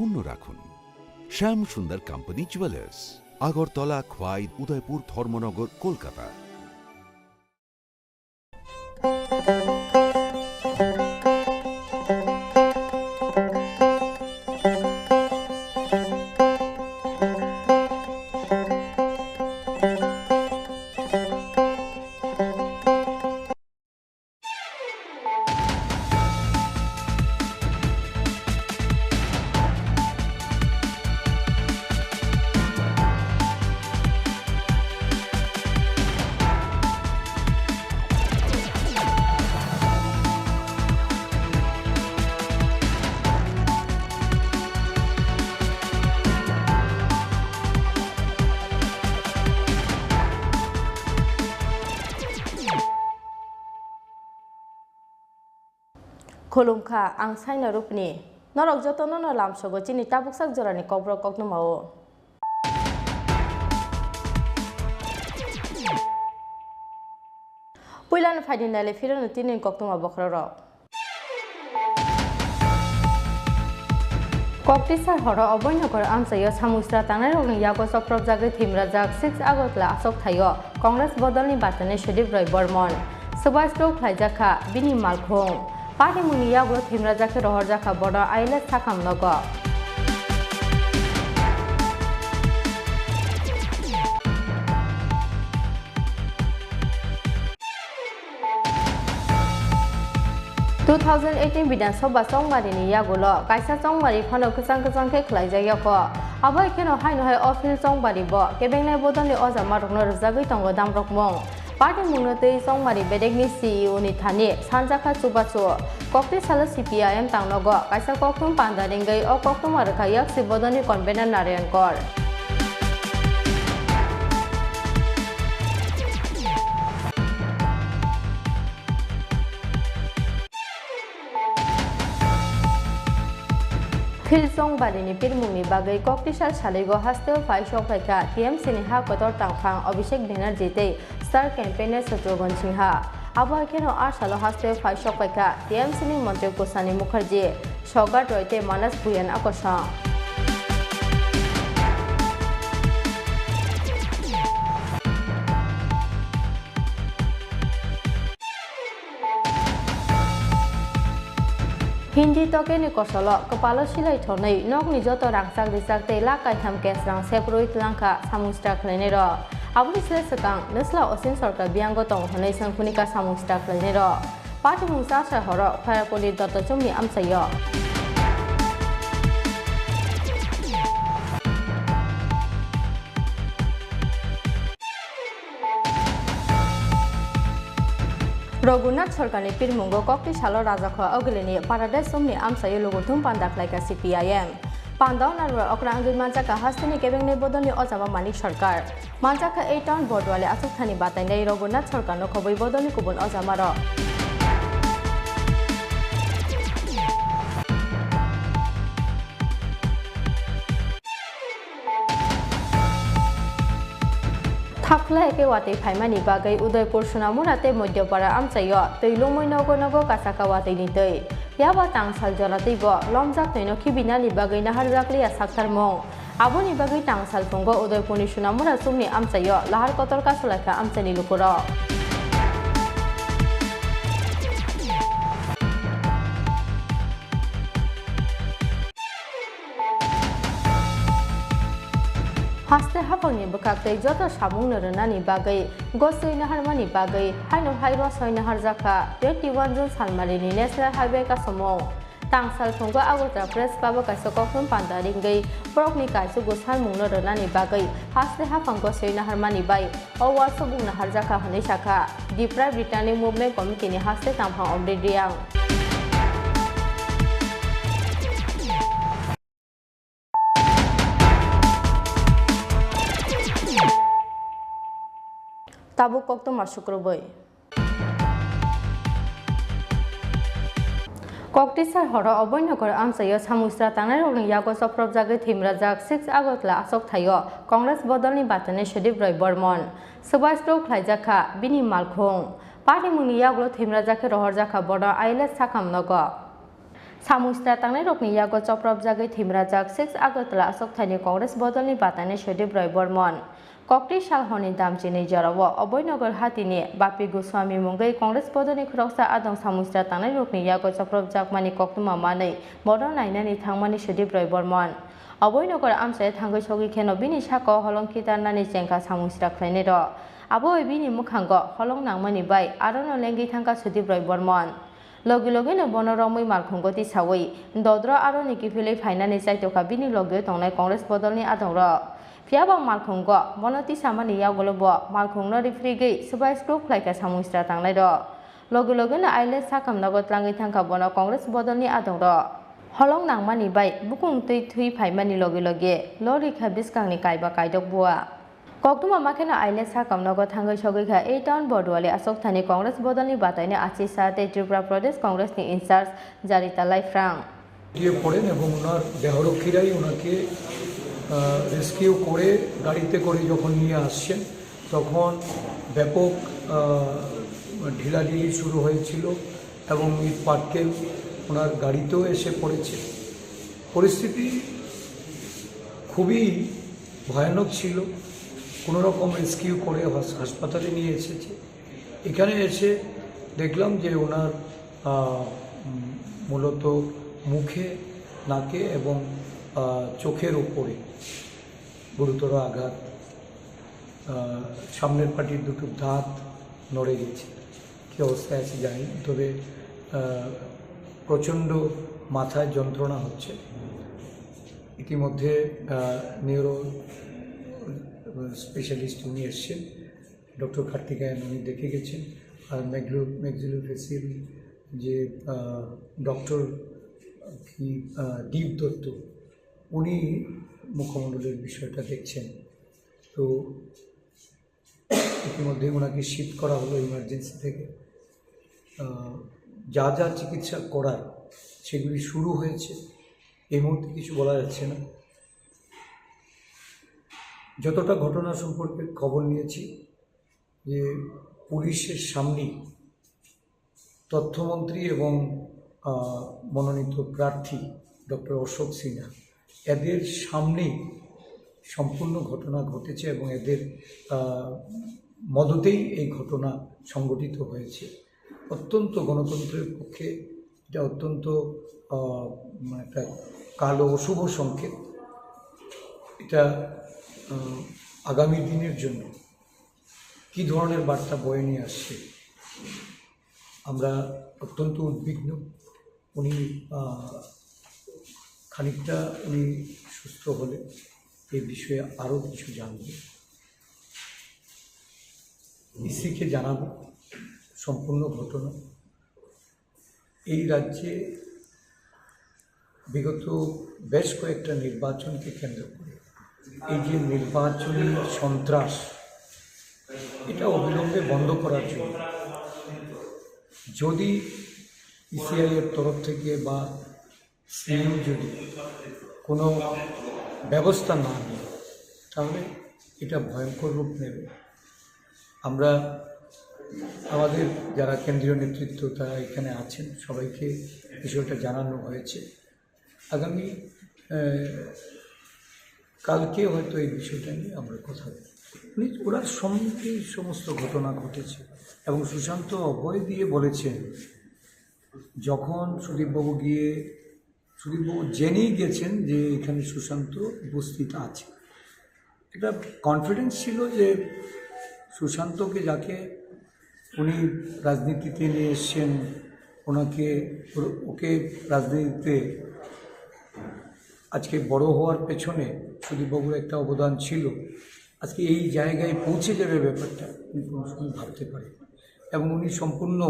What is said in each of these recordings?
অক্ষুণ্ণ রাখুন। শ্যাম সুন্দর কোম্পানি জুয়েলার্স, আগরতলা, খোয়াই, উদয়পুর, ধর্মনগর, কলকাতা। खुलुमखा आं साइना रुपनि नरक जतन न लामसगो चिनि ताबुकसाक जरानि कब्र कक्नुमाओ पुइलान फाइदिनाले फिरनो तिनि कक्नुमा बख्रर कक्टिसार हर अबयनगर आमसायो सामुस्रा तांनाय रगनि यागो सप्रब जागे थिमराजाक 6 आगतला आसक थायो कांग्रेस बदलनि बातने सुदीप राय बर्मन सुभाष टोक फ्लाइजाखा बिनि मालखं पार्टी मुनि यागो थिमराजाके रहरजाखा बड आइलेस थाखाम नग टू 2018 विधानसभा चौमारिनि यागोल कायसा चौमारि फानो गोजान गोजानखे खलायजायक आबै खेनो हायनो अफिल चौमारि ब केबेंनाय बदलनि अजामा रगनो रजागै तंग दामरकमं पार्टी मुंगनतै चौमारि बेडेगनि सीईओ नि थानि सानजाखा सुबाचो कक्ति साल सीपीआईएम तांनग कायसा कक्तुम पान्दारिंगै अ कक्तुम आरखायाक सिबदनि कन्वेनर नारायणकर फिल चौबारिनि पिरमुंनि बागै कक्टिसार सालिगो हास्ते फाइसक फाइका टीएमसी नि हा कतर तांफां अभिषेक बेनार्जी तै स्टार कैंपेनर शत्रुघ्न सिन्हा आबहावा खेनो आसालो हास्ते फाइसक फाइका टीएमसी नि मंत्री कुसानी मुखर्जी सौगात रयते मानस भुयान आकर्षण हिंदी तके नि कसल कपालो सिलाय थनै नक निजत रांसाक रिसाक तै लाकाय थाम केस रां सेपरुइट लांखा सामुस्टा खलैने र आबुनि सिलाय सकां नस्ला असिन सरकार बियांगो तं हनै संखुनिका सामुस्टा खलैने र पार्टी मुंसा सहर फायापलि दत्तचुमनि आमसायो रघुनाथ सरकारनि पिरमुंगो कक्ति सालो राजाखो अगलेनि पाराडाइस समनि आमसायो लोगोथुम पान्दाख्लायका सीपीआईएम पान्दाव नारवा अक्रांगै मानजाका हास्तिनि केबेंनाय बदलनि अजामा मानिक सरकार मानजाका 8 टाउन बडवाले आसुकथानि बातायनाय रघुनाथ सरकारनो खबै बदलनि गुबुन अजामा र थाखला एके वातै फाइमानि बागै उदयपुर सुनामुराते मध्यपारा आमसायो तैलुमै नगो नगो कासाका वातैनि तै याबा तांसाल जलातैब लमजाक नैनो खिबिनानि बागै नाहार जाकलिया साक्थारमं आबोनि बागै तांसाल फुंगो उदयपुरनि सुनामुरा सुमनि आमसायो लाहार कतर कासलायखा आमसानि लुकुर हास्ते हाफांनि बखाक्तै जत सामुं नरनानि बागै गसै नाहारमानि बागै हायनो हायरो सय नाहार जाखा 21 जुन सालमारिनि नेशनल हाइवे का समं तांसाल फुंगो आगोत्रा प्रेस क्लाब कायसा कखुम पान्दारिंगै प्रकनि कायसु गुसान मुं नरनानि बागै हास्ते हाफां गसै नाहारमानि बाय अवासो बुं नाहार जाखा हनै शाखा दिप्राय ब्रिटानिक मुभमेन्ट कमिटिनि हास्ते तांफां अपडेट रियां ताबु कक्तो मासुक्रबै कक्टिसार हर अबयनगर आमसायो सामुस्रा तांनाय रगनि यागो सप्रब जागे थिमराजाक 6 आगतला आसक थायो कांग्रेस बदलनि बातने सुदीप राय बर्मन सुभाष टोक फ्लाइजाखा बिनि मालखं पार्टी मुनि यागो थिमराजाके रहरजाखा बड आइलेस थाखाम नग सामुस्त्रा तांनाय रकनि यागो चप्रब जागै थिमराजाक 6 आगरतला असक थाइनि कांग्रेस बदलनि बातायनाय सदीप राय बर्मन कक्ति सालहनि दामचिनि जराव अभयनगर हातिनि बापी गोस्वामी मुंगै कांग्रेस बदलनि खुरक्सा आदं सामुस्त्रा तांनाय रकनि यागो चप्रब जाकमानि कक्तुमा मानै बदल नायनानि थांमानि सदीप राय बर्मन अभयनगर आमसाय थांगै सगै खेनो बिनि साको हलंकितारनानि जेंका सामुस्त्रा ख्लायनाय र आबो बिनि मुखांग हलं नांमानि बाय आरोनो लेंगै थांगा सदीप राय बर्मन लगे लगे न बनरमै मालखंगति सावै दद्र आरो निकिफिलै फाइनानि जायतका बिनि लगे तंनाय कांग्रेस बदलनि आदं र फियाबा मालखंग बनति सामानि यागलब मालखंनो रिफ्रिगै सुबाइस ग्रुप फ्लाइका सामुस्त्रा तांनाय र लगे लगे न आइले साकाम नगद लाङै थांखा बन कांग्रेस बदलनि आदं र हलं नांमानि बाय बुकुं तै थुइ फाइमानि लगे लगे लरिखा बिस्कांनि कायबा कायदक बुआ कक्तुमा माखेना आइले साकाम नगद थांगै सगैखा ए टाउन बडवाले असक थानि कांग्रेस बदलनि बातायने आसि साथे त्रिपुरा प्रदेश कांग्रेसनि इनचार्ज जारिता लाइफ्रां গিয়ে পড়েন এবং ওনার দেহরক্ষীরাই ওনাকে রেস্কিউ করে গাড়িতে করে যখন নিয়ে আসছেন তখন ব্যাপক ঢিলাঢিলি শুরু হয়েছিল এবং ইট পাটকেল ওনার গাড়িতেও এসে পড়েছে। পরিস্থিতি খুবই ভয়ানক ছিল। কোনো রকম রেস্কিউ করে হাসপাতালে নিয়ে এসেছে। এখানে এসে দেখলাম যে ওনার মূলত মুখে নাকে এবং চোখের উপরে গুরুতর আঘাত, সামনের পাটির দুটো দাঁত নড়ে গেছে। কী অবস্থায় আছে জানি না, তবে প্রচণ্ড মাথায় যন্ত্রণা হচ্ছে। ইতিমধ্যে নিউরো স্পেশালিস্ট উনি এসছেন, ডক্টর কার্তিকেয়ন উনি দেখে গেছেন। আর ম্যাক্সিলোফেসিয়াল যে ডক্টর কি দীপ দত্ত উনি মুখমণ্ডলের বিষয়টা দেখছেন। তো ইতিমধ্যে ওনাকে শিফট করা হলো ইমার্জেন্সি থেকে। যা যা চিকিৎসা করার সেগুলি শুরু হয়েছে। এই মুহূর্তে কিছু বলা যাচ্ছে না। যতটা ঘটনা সম্পর্কে খবর নিয়েছি যে পুলিশের সামনেই তথ্যমন্ত্রী এবং মনোনীত প্রার্থী ডক্টর অশোক সিনহা এদের সামনেই সম্পূর্ণ ঘটনা ঘটেছে এবং এদের মদতেই এই ঘটনা সংঘটিত হয়েছে। অত্যন্ত গণতন্ত্রের পক্ষে এটা অত্যন্ত একটা কালো অশুভ সংকেত। এটা আগামী দিনের জন্য কী ধরনের বার্তা বয়ে নিয়ে আসছে আমরা অত্যন্ত উদ্বিগ্ন। উনি খানিকটা সুস্থ হলে এই বিষয়ে আরও কিছু জানব, ইসিকে জানাবো সম্পূর্ণ ঘটনা। এই রাজ্যে বিগত বেশ কয়েকটা নির্বাচনকে কেন্দ্র করে এই যে নির্বাচনী সন্ত্রাস, এটা অবিলম্বে বন্ধ করার জন্য যদি ইসিআইয়ের তরফ থেকে বা সিএম যদি কোনো ব্যবস্থা না নেয় তাহলে এটা ভয়ঙ্কর রূপ নেবে। আমরা আমাদের যারা কেন্দ্রীয় নেতৃত্ব তারা এখানে আছেন সবাইকে বিষয়টা জানানো হয়েছে। আগামী কালকে হয়তো এই বিষয়টা নিয়ে আমরা কথা বলি। ওরা সম্মুখে সমস্ত ঘটনা ঘটেছে এবং সুশান্ত অভয় দিয়ে বলেছেন যখন সুদীপবাবু জেনেই গেছেন যে এখানে সুশান্ত উপস্থিত আছে। একটা কনফিডেন্স ছিল যে সুশান্তকে যাকে উনি রাজনীতিতে নিয়ে এসছেন, ওকে রাজনীতিতে আজকে বড় হওয়ার পেছনে সুদীপবাবুর একটা অবদান ছিল। আজকে এই জায়গায় পৌঁছে যাবে ব্যাপারটা উনি কোনো সময় ভাবতে পারে এবং উনি সম্পূর্ণ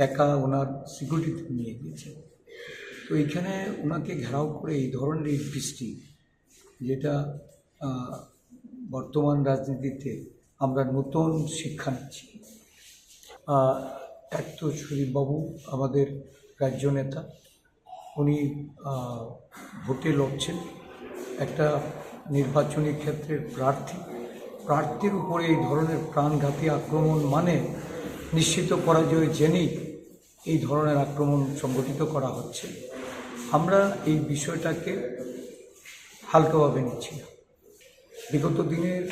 একা ওনার সিকিউরিটিতে নিয়ে গিয়েছেন। তো এইখানে ওনাকে ঘেরাও করে এই ধরনের এই বৃষ্টি, যেটা বর্তমান রাজনীতিতে আমরা নতুন শিক্ষা নিচ্ছি। এক তো সুদীপবাবু আমাদের রাজ্য নেতা, উনি ভোটে লড়ছেন, একটা নির্বাচনী ক্ষেত্রের প্রার্থীর উপরে এই ধরনের প্রাণঘাতী আক্রমণ মানে নিশ্চিত পরাজয় জেনেই এই ধরনের আক্রমণ সংগঠিত করা হচ্ছে, আমরা এই বিষয়টাকে হালকাভাবে নিচ্ছি না। বিগত দিনের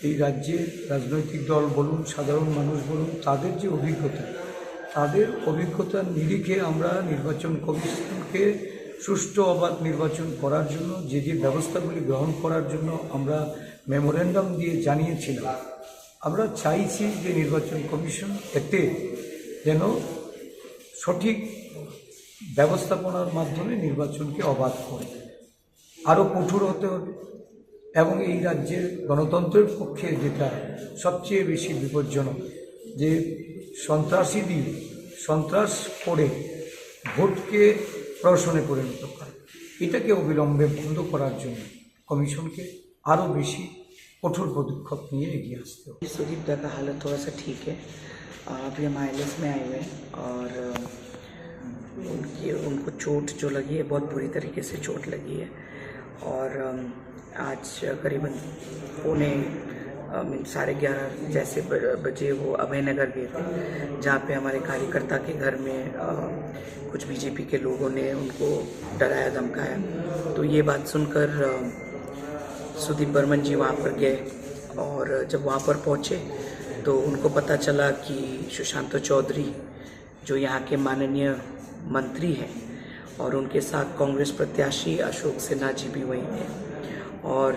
এই রাজ্যের রাজনৈতিক দল বলুন, সাধারণ মানুষ বলুন, তাদের যে অভিজ্ঞতা, তাদের অভিজ্ঞতার নিরিখে আমরা নির্বাচন কমিশনকে সুষ্ঠু অবাধ নির্বাচন করার জন্য যে যে ব্যবস্থাগুলি গ্রহণ করার জন্য আমরা মেমোরেন্ডাম দিয়ে জানিয়েছিলাম, আমরা চাইছি যে নির্বাচন কমিশন এতে যেন সঠিক ব্যবস্থাপনার মাধ্যমে নির্বাচনকে অবাধ করে, আরও কঠোর হতে হবে। এবং এই রাজ্যের গণতন্ত্রের পক্ষে যেটা সবচেয়ে বেশি বিপজ্জনক, যে সন্ত্রাসী দিয়ে সন্ত্রাস করে ভোটকে প্রহসনে পরিণত করে, এটাকে অবিলম্বে বন্ধ করার জন্য কমিশনকে আরও বেশি कठोर पदक्षेप नहीं एगिए आसते हो। सुदीप दा का हालत थोड़ा सा ठीक है। अभी हम ILS में आए हुए हैं और उनको चोट जो लगी है बहुत बुरी तरीके से चोट लगी है। और आज करीबन 11:30 जैसे बजे वो अभयनगर गए थे, जहाँ पे हमारे कार्यकर्ता के घर में कुछ बीजेपी के लोगों ने उनको डराया धमकाया। तो ये बात सुनकर सुदीप बर्मन जी वहाँ पर गए और जब वहाँ पर पहुँचे तो उनको पता चला कि सुशांत चौधरी जो यहाँ के माननीय मंत्री हैं और उनके साथ कांग्रेस प्रत्याशी अशोक सिन्हा जी भी वहीं थे। और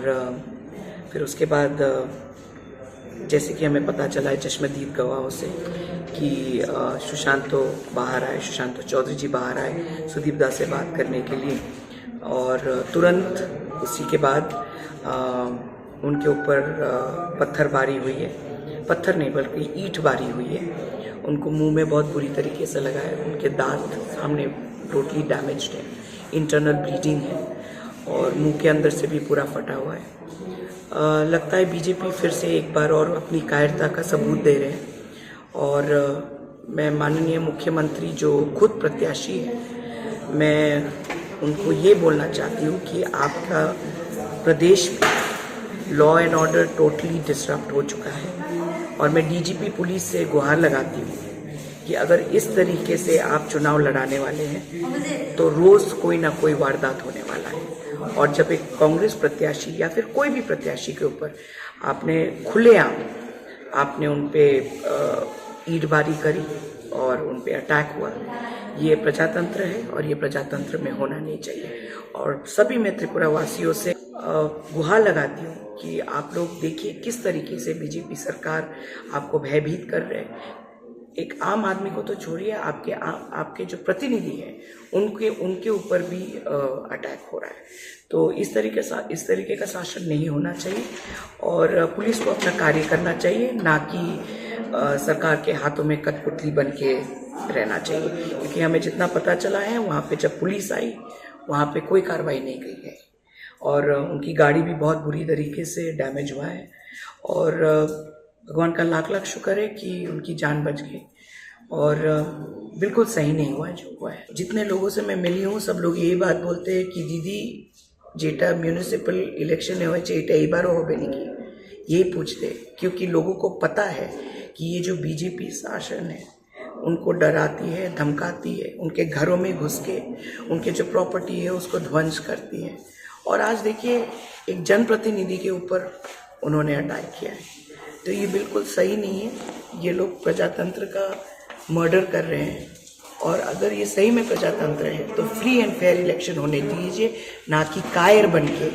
फिर उसके बाद जैसे कि हमें पता चला है चश्मदीद गवाहों से कि सुशांत चौधरी जी बाहर आए सुदीप दा से बात करने के लिए। और तुरंत उसी के बाद उनके ऊपर पत्थरबारी हुई है, पत्थर नहीं बल्कि ईंट बारी हुई है। उनको मुंह में बहुत बुरी तरीके से लगा है, उनके दांत सामने टोटली डैमेज्ड है, इंटरनल ब्लीडिंग है और मुंह के अंदर से भी पूरा फटा हुआ है। लगता है बीजेपी फिर से एक बार और अपनी कायरता का सबूत दे रहे हैं। और मैं माननीय मुख्यमंत्री जो खुद प्रत्याशी है, मैं उनको ये बोलना चाहती हूँ कि आपका प्रदेश में law and order totally disrupt हो चुका है। और मैं DGP पुलिस से गुहार लगाती हूँ कि अगर इस तरीके से आप चुनाव लड़ाने वाले हैं तो रोज़ कोई ना कोई वारदात होने वाला है। और जब एक कांग्रेस प्रत्याशी या फिर कोई भी प्रत्याशी के ऊपर आपने खुलेआम आपने उन पे ईंटबारी करी और उन पे अटैक हुआ, ये प्रजातंत्र है और ये प्रजातंत्र में होना नहीं चाहिए। और सभी मैं त्रिपुरा वासियों से गुहार लगाती हूँ कि आप लोग देखिए किस तरीके से बीजेपी सरकार आपको भयभीत कर रहे हैं। एक आम आदमी को तो छोड़िए, आपके जो प्रतिनिधि हैं उनके ऊपर भी अटैक हो रहा है। तो इस तरीके का शासन नहीं होना चाहिए और पुलिस को अपना कार्य करना चाहिए, ना कि सरकार के हाथों में कठपुतली बन के रहना चाहिए। क्योंकि हमें जितना पता चला है वहाँ पे जब पुलिस आई वहाँ पे कोई कार्रवाई नहीं की है और उनकी गाड़ी भी बहुत बुरी तरीके से डैमेज हुआ है। और भगवान का लाख लाख शुक्र है कि उनकी जान बच गई। और बिल्कुल सही नहीं हुआ है जो हुआ है। जितने लोगों से मैं मिली हूँ सब लोग यही बात बोलते हैं कि दीदी जेटा म्यूनिसिपल इलेक्शन है एटा एक बार हो नहीं की, यही पूछते। क्योंकि लोगों को पता है कि ये जो बीजेपी शासन है उनको डराती है, धमकाती है, उनके घरों में घुस के उनके जो प्रॉपर्टी है उसको ध्वंस करती है। और आज देखिए एक जनप्रतिनिधि के ऊपर उन्होंने अटैक किया है, तो ये बिल्कुल सही नहीं है। ये लोग प्रजातंत्र का मर्डर कर रहे हैं। और अगर ये सही में प्रजातंत्र है तो फ्री एंड फेयर इलेक्शन होने दीजिए, ना कि कायर बन के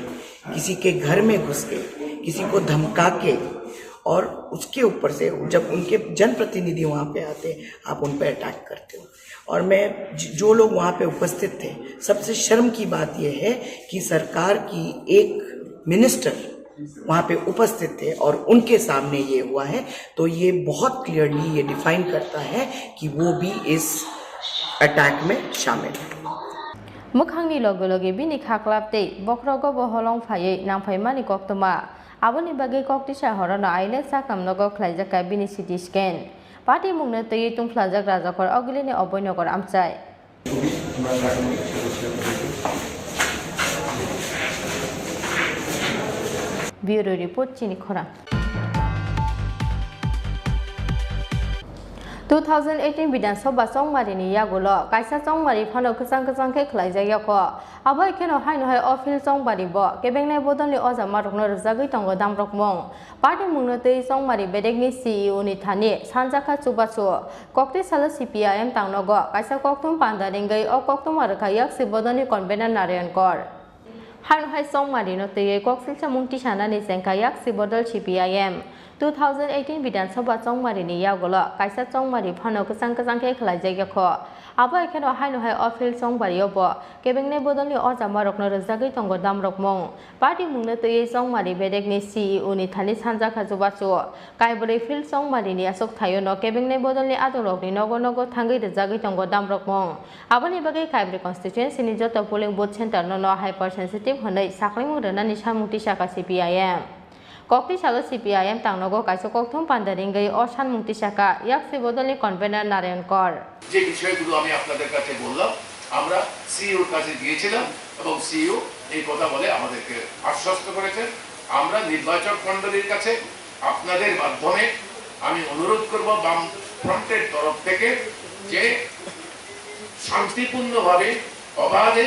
किसी के घर में घुस के किसी को धमका के और उसके ऊपर से जब उनके जनप्रतिनिधि वहाँ पे आते आप उन पे अटैक करते हो। और मैं जो लोग वहाँ पे उपस्थित थे, सबसे शर्म की बात यह है कि सरकार की एक मिनिस्टर वहाँ पे उपस्थित थे और उनके सामने ये हुआ है। तो ये बहुत क्लियरली ये डिफाइन करता है कि वो भी इस अटैक में शामिल है। मुखांगनी लगे लगे बिनि खाख्लाबते बख्रगो बहलं फायै नांफायमानि कक्तमा आबोनि बागै कक्तिसा हरनो आइले साकामनगो ख्लाइजाका बिनि सिटी स्केन पार्टी मुंगनो तयै तुंफ्लाजाक राजाखर अगिलिनि अभयनगर आमचाय ब्यूरो रिपोर्ट चिनि खरा 2018 বিধানসভা চংমারিনি ইয়াগুলো কাইসা চংমারি ফানো গোজান গোজান खे खलायजायाख आबै खेनो हायनो हाय अफिल चंबारि ब केबेंनाय बदलनि अजामा रखनो रजागै तंग दामरकमं पार्टी मुंनो तै चंमारि बेदेगनि सीईओ नि थानि सानजाखा चुबाचु कक्ति साला सीपीआईएम तांनगो काइसा कक्तुम पान्दारिंगै अ कक्तुम आरखायाक सिबदनि कन्वेनर नारायणकर हायनो हाय चंमारि नो तै कक्सिल सामुंति सानानि सेंखायाक सिबदल सीपीआईएम 2018 বিধানসভা চংমারিনি ইয়াগুলো কাইসা চংমারি ফানো গোজান गोजान खे खलायजायाख आबै खेनो हायनो हाय अफिल चंबारियाव ब केबेंनाय बदलनि अजामा रखनो रजागै तंग दामरकमं पार्टी मुंनो तै चंमारि बेदेगनि सीईओ नि थानि सानजाखा जुबाचु काइबरै फिल चंमारिनि आसक थायो न केबेंनाय बदलनि आदरकनि नगो नगो थांगै रजागै तंग दामरकमं आबनि बागै काइबरै कन्स्टिट्युएन्सिनि जत पोलिंग बुथ सेन्टार न हाइपार सेन्सिटिभ हनै साख्लैमुं रनानि सामुंति साखा सीपीआईएम कक्ति सागा सीपीआईएम तांनगो काइसा कक्तुम पान्दारिंगै अ सानमुंति साखा याक सिबदलनि कन्वेनर नारायणकर যে বিষয়গুলো আমি আপনাদের কাছে বললাম আমরা সিইওর কাছে গিয়েছিলাম এবং সিইও এই কথা বলে আমাদেরকে আশ্বস্ত করেছেন আমরা নির্বাচক মণ্ডলীর কাছে আপনাদের মাধ্যমে আমি অনুরোধ করব বাম ফ্রন্টের তরফ থেকে যে শান্তিপূর্ণভাবে অবাধে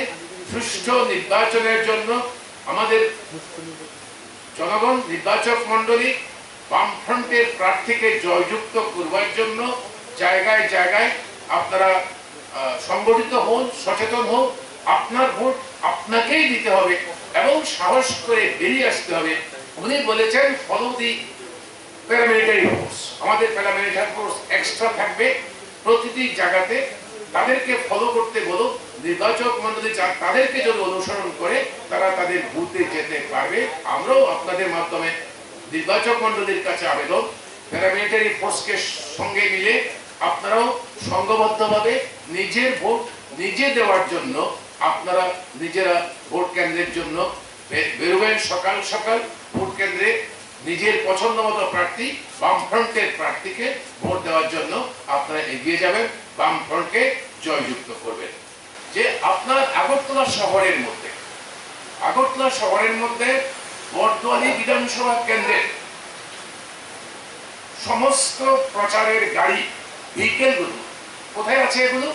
সুষ্ঠু নির্বাচনের জন্য আমাদের জনগণ নির্বাচক মণ্ডলী বামফ্রন্টের প্রার্থীকে জয়যুক্ত করবার জন্য জায়গায় জায়গায় আপনারা সংগঠিত হন সচেতন হন আপনার ভোট আপনাকেই দিতে হবে এবং সাহস করে বেরিয়ে আসতে হবে উনি বলেছেন ফলো দি প্যারামিলিটারি ফোর্স আমাদের প্যারামিলিটারি ফোর্স এক্সট্রা থাকবে প্রতিটি জায়গাতে তাদেরকে ফলো করতে বলো নির্বাচক মণ্ডলী তাদেরকে যদি অনুসরণ করে তারা তাদের বুথে যেতে পারবে আমরাও আপনাদের মাধ্যমে নির্বাচক মণ্ডলীর কাছে আবেদন প্যারামিলিটারি ফোর্সকে সঙ্গে মিলে আপনারাও সংঘবদ্ধভাবে নিজের ভোট নিজে দেওয়ার জন্য আপনারা নিজেরা ভোট কেন্দ্রের জন্য বেরোবেন সকাল সকাল ভোট কেন্দ্রে নিজের পছন্দ মতো প্রার্থী বামফ্রন্টের প্রার্থীকে ভোট দেওয়ার জন্য আপনারা এগিয়ে যাবেন বামফ্রন্টকে জয়যুক্ত করবেন যে আপনার আগরতলা শহরের মধ্যে বর্দোয়ালি বিধানসভা কেন্দ্রের সমস্ত প্রচারের গাড়ি ভেহিকেলগুলো কোথায় আছে এগুলো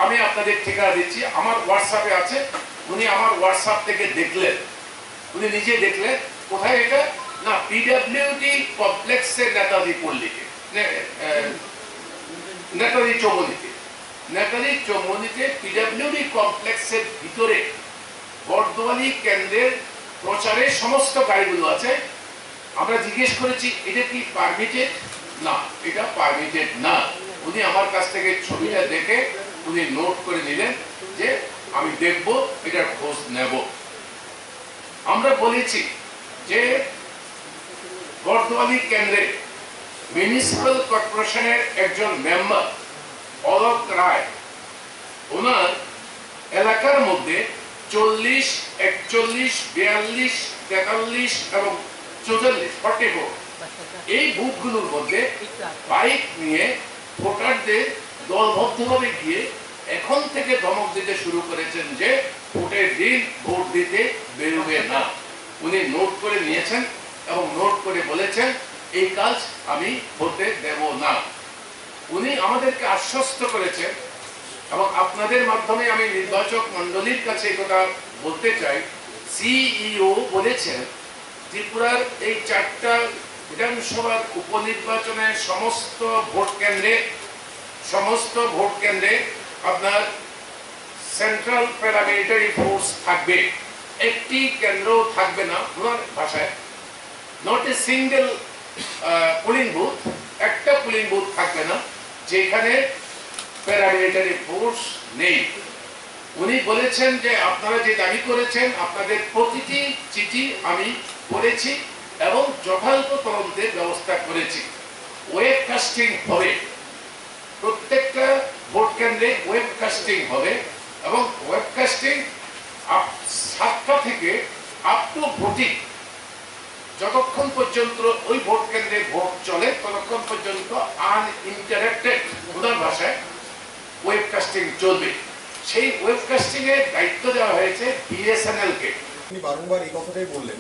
আমি আপনাদের ঠিকানা দিচ্ছি আমার হোয়াটসঅ্যাপে আছে উনি আমার হোয়াটসঅ্যাপ থেকে দেখলেন উনি নিজে দেখলেন কোথায় এটা না পিডব্লিউডি কমপ্লেক্সের নেতাজি পল্লীতে নেতাজি চৌমুহনীতে পিডব্লিউডি কমপ্লেক্সের ভিতরে বর্দোয়ালি কেন্দ্রের প্রচারের সমস্ত গাড়িগুলো আছে আমরা জিজ্ঞেস করেছি এটা কি পারমিটেড না এটা পারমিটেড না উনি আমার কাছ থেকে ছবিটা দেখে উনি নোট করে নিলেন যে আমি দেখব এটার খোঁজ নেব আমরা বলেছি যে বর্দোয়ালি কেন্দ্রে মিউনিসিপাল কর্পোরেশনের একজন মেম্বার অলোক রায় ওনার এলাকার মধ্যে 40, 41, 42, 43 এবং 44 এই বুথগুলোর মধ্যে বাইক নিয়ে ভোটারদের দলবদ্ধভাবে গিয়ে এখন থেকে ধমক দিতে শুরু করেছেন যে ভোটের দিন ভোট দিতে বেরোবে না উনি নোট করে নিয়েছেন এবং নোট করে বলেছেন এই কাজ আমি হতে দেব না উনি আমাদেরকে আশ্বস্ত করেছেন এবং আপনাদের মাধ্যমে আমি নির্বাচক মণ্ডলীর কাছে কথা বলতে চাই সিইও বলেছেন ত্রিপুরার এই 4টা বিধানসভার উপনির্বাচনের সমস্ত ভোট কেন্দ্রে আপনার সেন্ট্রাল প্যারামিলিটারি ফোর্স থাকবে একটি কেন্দ্র থাকবে না ওনার ভাষায় not a single polling booth একটা পোলিং বুথ থাকবে না যেখানে প্যারামিলিটারি ফোর্স নেই উনি বলেছেন যে আপনারা যে দাবি করেছেন আপনাদের প্রতিটি চিঠি আমি পড়েছি এবং যথাযথ তদন্তের ব্যবস্থা করেছি ওয়েবকাস্টিং হবে প্রত্যেকটা ভোট কেন্দ্রে ওয়েবকাস্টিং হবে এবং ওয়েবকাস্টিং 7টা থেকে আপ টু ভোটিং যতক্ষণ পর্যন্ত ওই ভোট কেন্দ্রে ভোট চলে ততক্ষণ পর্যন্ত আনইন্টারাপ্টেড ওনার ভাষায় ওয়েবকাস্টিং চলবে সেই ওয়েবকাস্টিং এর দায়িত্ব দেওয়া হয়েছে বিএসএনএল কে আপনি বারংবার এই কথাটাই বললেন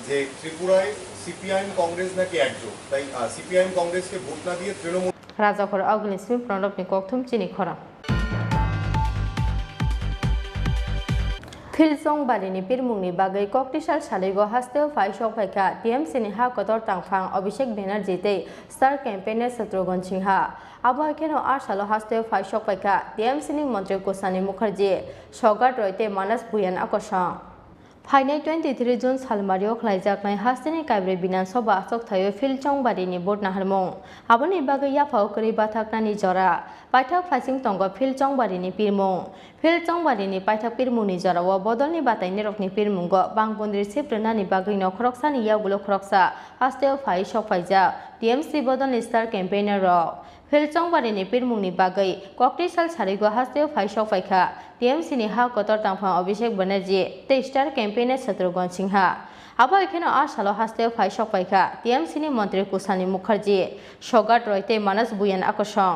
যে ত্রিপুরায় সিপিআইএম কংগ্রেস নাকি একজোট তাই সিপিআইএম কংগ্রেসকে ভোট না দিয়ে তৃণমূল রাজাখর অগ্নিশ্রী প্রণবনি ককথুম চিনি খরা ফিলচং বালিনি পিরমুংনি বাগৈ ককটিসাল সালিগো হাস্তেও ফাইসক ফাইকা টিএমসিনি হা কতর তাংফাং অভিষেক ব্যানার্জি তে স্টার ক্যাম্পেইনের শত্রুঘ্ন সিনহা আবহাওয়া আর সালো হাস্তেও ফাইসক ফাইকা টিএমসিনি মন্ত্রী কুসানি মুখার্জি সগাট রয়তে মানস ভুয়ান আকর্ষণ ফাইনাল 23 जुन सालमारियाव खालायजानाय हास्टेनि काब्रे बिधानसभा सप्तायाव फिलचं बारिनि भोट नाहारमं आबोनि बागै याफाव करै बाथाकनानि जरा पाइथाक फाइसिं तंग फिलचं बारिनि पिरमं फिलचं बारिनि पाइथाक पिरमुंनि जराव बदलनि बातायनि रकनि पिरमुंग बांबुन्दिर सेप्रनानि बागै नखरकसानि यावगुलो खरकसा हास्टेयाव फाइ सफायजा टीएमसी बदलनि स्टार कैम्पेइनर फिलचं बारिनि पिरमुंनि बागै ककटिसाल सारिगो हास्टेयाव फाइ सफायखा टीएमसीनि हा कतर तांफां अभिषेक बनर्जी ते स्टार कैम्पेइनर शत्रुघ्न सिन्हा आबो एखेनो आ सालो हास्टेयाव फाइ सफायखा टीएमसीनि मंत्री कुसानी मुखार्जी सगाट रयते मानस भुयान আকর্ষণ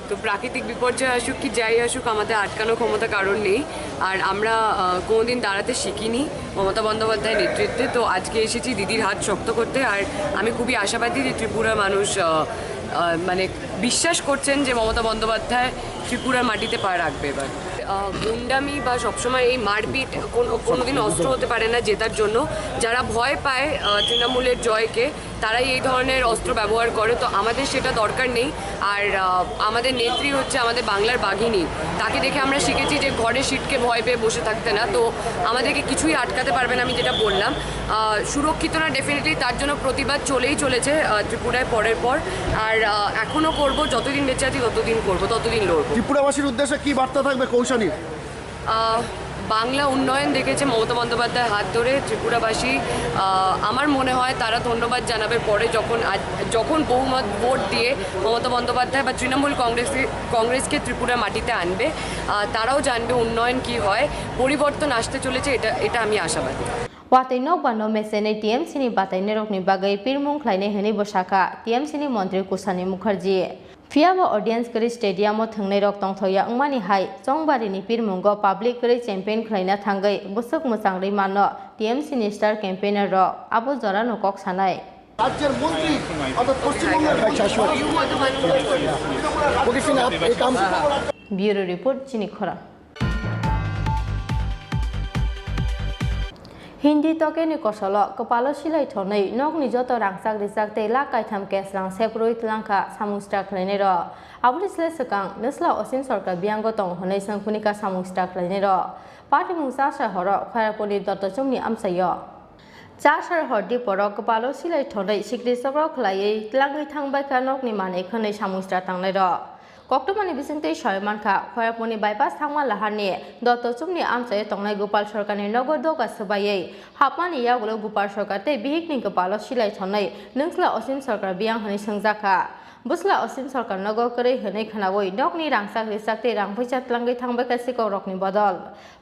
তো প্রাকৃতিক বিপর্যয় আসুক কি যাই আসুক আমাদের আটকানোর ক্ষমতা কারণ নেই আর আমরা কোনোদিন দাঁড়াতে শিখিনি মমতা বন্দ্যোপাধ্যায়ের নেতৃত্বে তো আজকে এসেছি দিদির হাত শক্ত করতে আর আমি খুবই আশাবাদী যে ত্রিপুরার মানুষ মানে বিশ্বাস করছেন যে মমতা বন্দ্যোপাধ্যায় ত্রিপুরার মাটিতে পা রাখবে এবার গুন্ডামি বা সবসময় এই মারপিট কোনোদিন অস্ত্র হতে পারে না জেতার জন্য যারা ভয় পায় তৃণমূলের জয়কে তারাই এই ধরনের অস্ত্র ব্যবহার করে তো আমাদের সেটা দরকার নেই আর আমাদের নেত্রী হচ্ছে আমাদের বাংলার বাঘিনী তাকে দেখে আমরা শিখেছি যে ঘরে সিটকে ভয় পেয়ে বসে থাকতে না তো আমাদেরকে কিছুই আটকাতে পারবে না আমি যেটা বললাম সুরক্ষিত না ডেফিনেটলি তার জন্য প্রতিবাদ চলেই চলেছে ত্রিপুরায় পরের পর আর এখনও করব যতদিন বেঁচে আছি ততদিন করবো ততদিন লড়বো ত্রিপুরাবাসীর উদ্দেশ্যে কি বার্তা থাকবে কৌশানী বাংলা উন্নয়ন দেখেছে মমতা বন্দ্যোপাধ্যায়ের হাত ধরে ত্রিপুরাবাসী আমার মনে হয় তারা ধন্যবাদ জানাবে পরে যখন বহুমত ভোট দিয়ে মমতা বন্দ্যোপাধ্যায় বা তৃণমূল কংগ্রেসকে ত্রিপুরা মাটিতে আনবে তারাও জানবে উন্নয়ন কি হয় পরিবর্তন আসতে চলেছে এটা আমি আশাবাদী वातै नकबानो मेसेनै टीएमसीनि बातायनि रकनि बागै पिरमुं ख्लायनाय होनै बसाखा टीएमसीनि मंत्री कुसानी मुखार्जी फियाबो ऑडियंस करी स्टेडियम थंनै रक तंथया अंगमानि हाय चंबारिनि पिरमुंगो पब्लिक करी चैम्पियन ख्लायना थांगै बुसुक मोजांरै मानो टीएमसीनि स्टार कैम्पेइनर रक आबो जरा नकक सानाय রাজ্যের মন্ত্রী অর্থাৎ পশ্চিমবঙ্গের ब्यूरो रिपोर्ट चिनिखरा हिंदी तकेनि कसलो कपालो सिलाय थनै नकनि जत रांसाक रिसाक ते लाकायथाम केस रां सेप्रोय तलांका सामुस्टा खलायनै र आबुनि स्ले सकां नस्ला असिन सरकार बियांग तं हनै संखुनिका सामुस्टा खलायनै र पार्टी मुंसा सहर खयापनि दत्तचुमनि आमसाय चार हरदि पर कपालो सिलाय थनै सिक्रि सग्र खलायै तलांगै थांबायखा नकनि माने खनै सामुस्टा थांनै र कक्टमानि बिसिंतै सयमानखा खयापनि बाइपास थांमा लाहारनि दत्तचुमनि आमसाय तंनाय गोपाल सरकारनि नगर दगा सबायै हापमानि यागुलो गोपाल सरकार ते बिहिकनि कपालो सिलाय थनै नोंस्ला असिम सरकार बियां हनै संजाखा बुस्ला असिम सरकार नगर करै हनै खनावै नकनि रांसाक रिसाकते रां फैसा तलांगै थांबायखा सिकौ रकनि बदल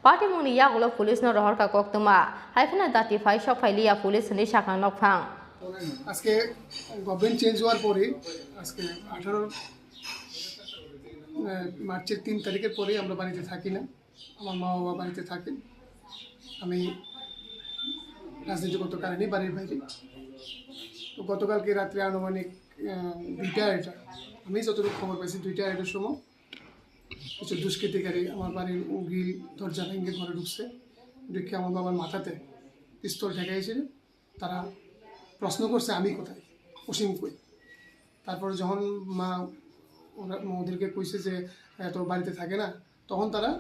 पार्टी मुंनि यागुलो पुलिस न रहरका कक्टमा हायखना दाति फाइ सफाइलिया पुलिस हनै साखां नकफां আজকে গভর্নমেন্ট চেঞ্জ হওয়ার পরে আজকে 18 মার্চের 3 তারিখের পরে আমরা বাড়িতে থাকি না আমার মা বাবা বাড়িতে থাকেন আমি রাজনীতিগত কারণে বাড়ির বাইরে তো গতকালকে রাত্রে আনুমানিক 2টা আমি যতটুকু খবর পাইছি 2টা সময় কিছু দুষ্কৃতিকারী আমার বাড়ির গ্রিল দরজা ভেঙে ঘরে ঢুকছে ঢুকে আমার বাবার মাথাতে পিস্তল ঠেকাইছিল তারা প্রশ্ন করছে আমি কোথায় অসীম কই তারপরে যখন মা ওদেরকে কইছে যে এত বাড়িতে থাকে না তখন তারা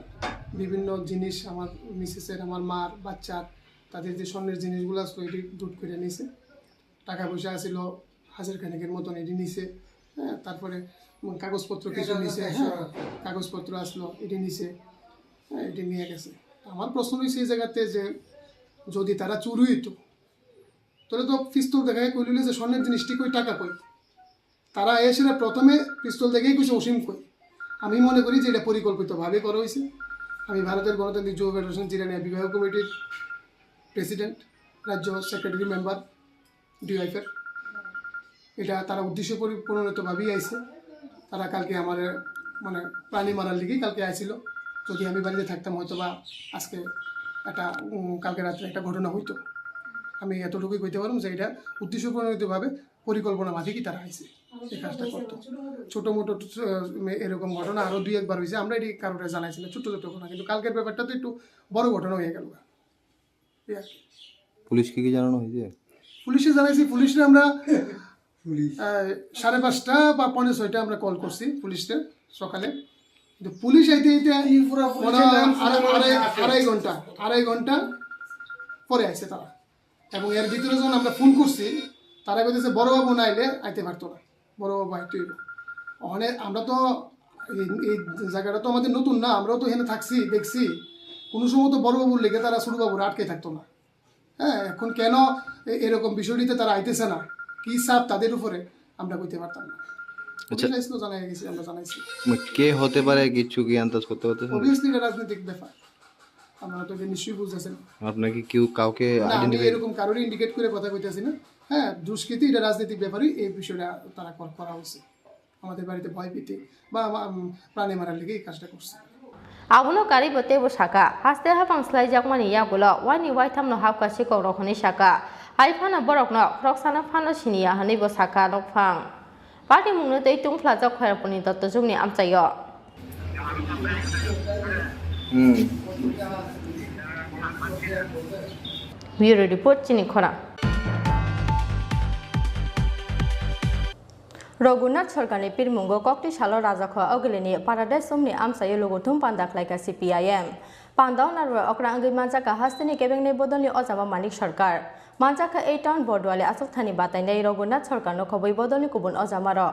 বিভিন্ন জিনিস আমার মিসেসের আমার মার বাচ্চার তাদের যে স্বর্ণের জিনিসগুলো আসলো এটি লুট করে নিছে টাকা পয়সা আসছিল 1000 খানেকের মতন এটি নিছে হ্যাঁ তারপরে কাগজপত্র কিছু নিছে হ্যাঁ কাগজপত্র আসলো এটি নিছে হ্যাঁ এটি নিয়ে গেছে আমার প্রশ্ন হয়েছে এই জায়গাতে যে যদি তারা চুরি হইতো তাহলে তো পিস্তল দেখায় কইল যে স্বর্ণের জিনিসটি কই টাকা কই তারা এসে প্রথমে পিস্তল দেখেই কিছু অসীম কই আমি মনে করি যে এটা পরিকল্পিতভাবে করা হয়েছে আমি ভারতের গণতান্ত্রিক যুব ফেডারেশন জিরানিয়া বিভাগ কমিটির প্রেসিডেন্ট রাজ্য সেক্রেটারি মেম্বার ডিওয়াইফের এটা তারা উদ্দেশ্য পরিপূর্ণভাবেই আইছে তারা কালকে আমার মানে প্রাণী মারার লিগেই কালকে আইছিল যদি আমি বাড়িতে থাকতাম হয়তো বা আজকে একটা কালকে রাত্রে একটা ঘটনা হইতো আমি এতটুকুই কইতে পারলাম যে এটা উদ্দেশ্য পরিণতভাবে পরিকল্পনা মাফিকই তারা আইছে এই কাজটা করতো। ছোটো মোটো এরকম ঘটনা আরও 2-1 হয়েছে, আমরা এটি কারোটা জানাইছিলাম, ছোটো ছোটো ঘটনা, কিন্তু কালকের ব্যাপারটা তো একটু বড় ঘটনা হয়ে গেল। পুলিশকে কি জানানো হয়েছে? পুলিশে জানাইছি, পুলিশে আমরা 5:30 বা 5:45 আমরা কল করছি পুলিশকে সকালে, কিন্তু পুলিশ আইতে আড়াই ঘন্টা পরে আসছে তারা। এবং এর ভিতরে যখন আমরা ফোন করছি তারা বলতেছে বড়বাবু না আইলে আইতে পারতো না, বড়বাবু আইতে হইব। ওখানে আমরা তো এই জায়গাটা তো আমাদের নতুন না, আমরাও তো এখানে থাকছি, দেখছি কোনো সময় তো বড়বাবুর লেগে তারা ছোটবাবুর আটকে থাকতো না। হ্যাঁ, এখন কেন এরকম বিষয়টিতে তারা আইতেছে না, কি চাপ তাদের উপরে আমরা কইতে পারতাম না। জানাই গেছি, আমরা জানাইছি। কে হতে পারে কিছু কি আন্দাজ করতে পারতেছেন? অবভিয়াসলি এটা রাজনৈতিক ব্যাপার, আপনারা তো নিশ্চয়ই বুঝতেছেন। আপনাকে কেউ কাউকে আমি এরকম কারোর ইন্ডিকেট করে কথা কইতেছি না। হ্যাঁ, দুষ্কৃতি এটা রাজনৈতিক ব্যাপারই, এই বিষয়টা তারা করা হয়েছে। আমাদের বাড়িতে ভয় পেতে বা প্রাণী মারার লেগে এই কাজটা করছে। Abono kari bote bo shaka haste hapang slai jakmani yagulo wani waitam no hapka sikok rokhoni shaka hai phana borok no roksana phano sinia hani bo shaka nok phang party mungno tei tungphla jak khara poni dotto jungni amchayo Bureau report chini khora Raghunath Sarkarni Pirmungo Kokti Shalo Rajakho Ogilini Paradise Somni Amsayo Logotum Pandak like a CPIM. Pandau Narwa Okra Angi Manjaka Hastini Kevin Bodoli Ozama Manik Sarkar. Manjaka 8 town Bordwale Asokthani Batane Raghunath Sarkar no Koboi Bodoli Kubun Ozamaro.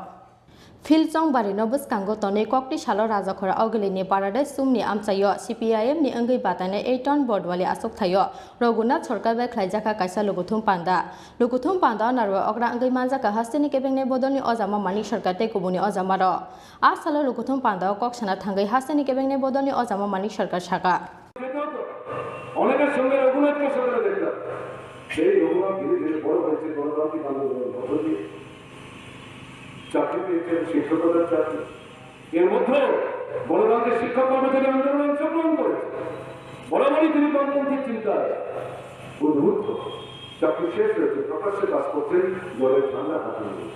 Philchong Barino Buskango Tone Kokti Shalo Rajakhora Ogilini Paradise Somni Amsayo CPIM ni Angi Batane 8 town Bordwale Asoktayo. Raghunath Sarkar by Klajaka Kaisa Logotum Panda. Logotum Panda Narwa Okra Angi Manjaka Hastini Kevin Bodoli Ozama Manik Sarkar te Kubuni Ozamaro. Asalo Logotum Panda Kokshana Tangai Hastini Kevin Bodoli Ozama Manik Sarkar Shaka. অনেকের সঙ্গে রঘুনাথকে সাথে দেখলাম সেই রঘুনাথ ধীরে ধীরে বড় হয়েছে গণতান্ত্রিক আন্দোলনের মধ্য দিয়ে চাকরি পেয়েছেন শিক্ষকতার চাকরি এর মধ্যে গণতান্ত্রিক শিক্ষক কর্মচারী আন্দোলনে অংশগ্রহণ করেছে বরাবরই তিনি গণতান্ত্রিক চিন্তায় উদ্বুদ্ধ চাকরি শেষ হয়েছে প্রকাশ্যে কাজ করছেন জলের ঠান্ডা হাতে নিয়ে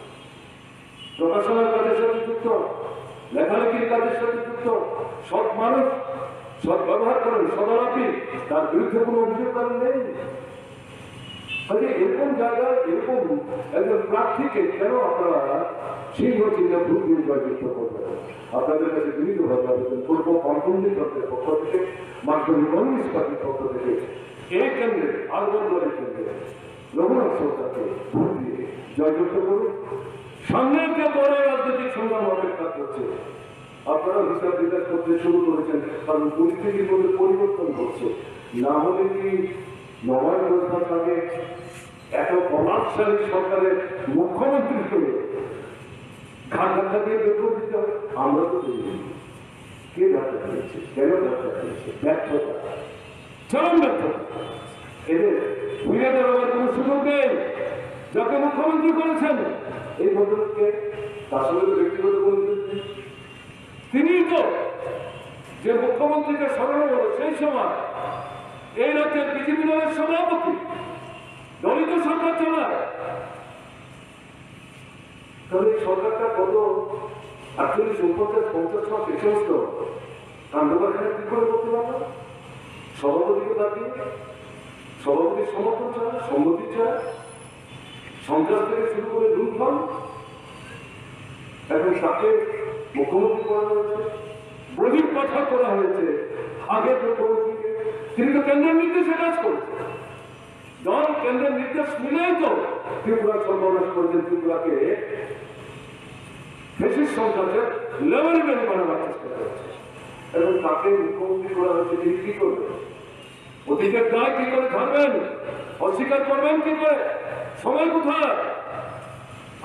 প্রকাশনার কাজের সাথে যুক্ত লেখালেখির কাজের সাথে যুক্ত সৎ মানুষ সৎ ব্যবহার করেন সদালাপী তার বিরুদ্ধে কোনো অভিযোগ করেন নেই এরকম জায়গায় এরকম একজন প্রার্থীকে কেন আপনারা সিংহ চিহ্ন ভোট দিয়ে জয়যুক্ত করবেন আপনাদের কাছে বিনীতভাবে আবেদন করবো কর্মবন্দী তন্ত্রের পক্ষ থেকে মাধ্যমিক কমিউনিস্ট পার্টির পক্ষ থেকে এই কেন্দ্রে আলবন্দরের কেন্দ্রে রঘুনাথ সরকারকে ভোট দিয়ে জয়যুক্ত করুন সামনের যে বড় রাজনৈতিক সংগ্রাম অপেক্ষা করছে আপনারা হিসাব বিকাশ করতে শুরু করেছেন কারণ পরিস্থিতির মধ্যে পরিবর্তন হচ্ছে না হলে কি 9 বছর আগে এত প্রভাবশালী সরকারের মুখ্যমন্ত্রী হয়ে ঘাট ধাক্কা দিয়ে বেতন দিতে হবে আমরা তো দেখি কে ধাক্কা দিয়েছে কেন ধাক্কা দিয়েছে ব্যর্থতা চরম ব্যর্থতা এদের ফিরে দেওয়ার কোনো সুযোগ নেই যাকে মুখ্যমন্ত্রী করেছেন এই ভদ্রলোককে তার সঙ্গে তো ব্যক্তিগত কোনো তিনি তো যে মুখ্যমন্ত্রীকে স্মরণ হলো সেই সময় এই রাজ্যের বিজেপি দলের সভাপতি দলিত সরকার চালায় তাহলে এই সরকারটা কত 48-49-50 মাস এই সমস্ত কাণ্ডকারখানা কি করে করতে পারবে সভাপতিকে বাদ দিয়ে সভাপতির সমর্থন ছাড়া সম্মতি ছাড়া সন্ত্রাস থেকে শুরু করে লুণ্ঠন এখন তাকে মুখ্যমন্ত্রী করা হয়েছে বহির কথা করা হয়েছে আগের মুখ্যমন্ত্রীকে তিনি তো কেন্দ্রের নির্দেশে কাজ করছেন দল কেন্দ্রের নির্দেশ মিলেই তো ত্রিপুরা সর্বনাশ করেছেন ত্রিপুরাকে ফেসিস্ট সন্ত্রাসের লেভেল বেড়ে বানাবার চেষ্টা করেছে এবং তাকে মুখ্যমন্ত্রী করা হয়েছে তিনি কি করবেন অতীতের দায় কি করে ধরবেন অস্বীকার করবেন কি করে সময় কোথায়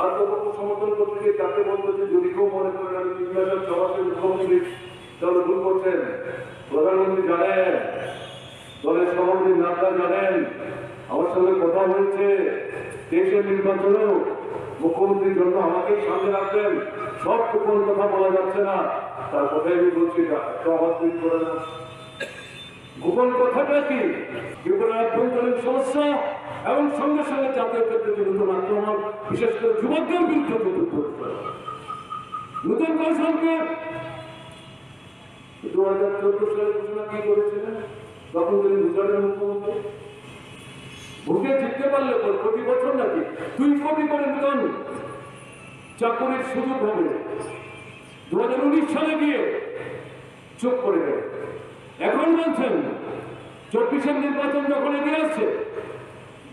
আর তখন সমর্থন করতে গিয়ে তাকে বলতো যে যদি কেউ মনে করেন আমি 2084 মুখ্যমন্ত্রী তাহলে ভুল করছেন প্রধানমন্ত্রী জানেন দলের সভাপতি নাড্ডা জানেন আমার সঙ্গে কথা হয়েছে দেশের নির্বাচনেও মুখ্যমন্ত্রীর জন্য আমাকেই সামনে রাখবেন সব গোপন কথা বলা যাচ্ছে না তার কথাই আমি বলছি একটা আবার টুইট করে না গোপন কথাটা কি ত্রিপুরার আভ্যন্তরীণ সমস্যা এবং সঙ্গে সঙ্গে জাতীয় ক্ষেত্রে নতুন আক্রমণ, বিশেষ করে যুবকদের বিরুদ্ধে নতুন কৌশলকে 2014 সালে ঘোষণা কি করেছিলেন তখন তিনি গুজরাটের মুখ্যমন্ত্রী? ভোটে জিততে পারলে প্রতি বছর নাকি 2 কোটি করে নতুন চাকরির সুযোগ হবে। 2019 সালে গিয়ে চুপ করে গেল। এখন বলছেন 24-এর নির্বাচন যখন এগিয়ে আসছে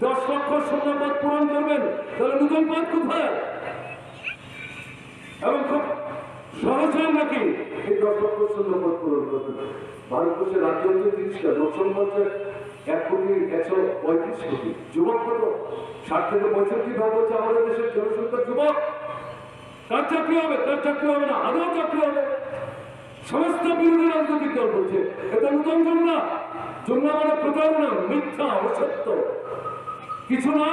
10 লক্ষ শূন্য পদ পূরণ করবেন, তাহলে নতুন পদ কোথায়? এবং খুব সহজেই নাকি এই 10 লক্ষ শূন্য পদ পূরণ করবেন। ভারতবর্ষের রাজ্য হচ্ছে 30টা, লোকসংখ্যা হচ্ছে 1,135 কোটি। যুবক কত? 60 থেকে 65 হচ্ছে আমাদের দেশের জনসংখ্যা যুবক। তার চাকরি হবে, তার চাকরি হবে না, আরও চাকরি হবে। সমস্ত বিরোধী রাজনৈতিক দল বলছে এটা নতুন জমনা। জমনা মানে প্রতারণা, মিথ্যা, অসত্য কিছু না।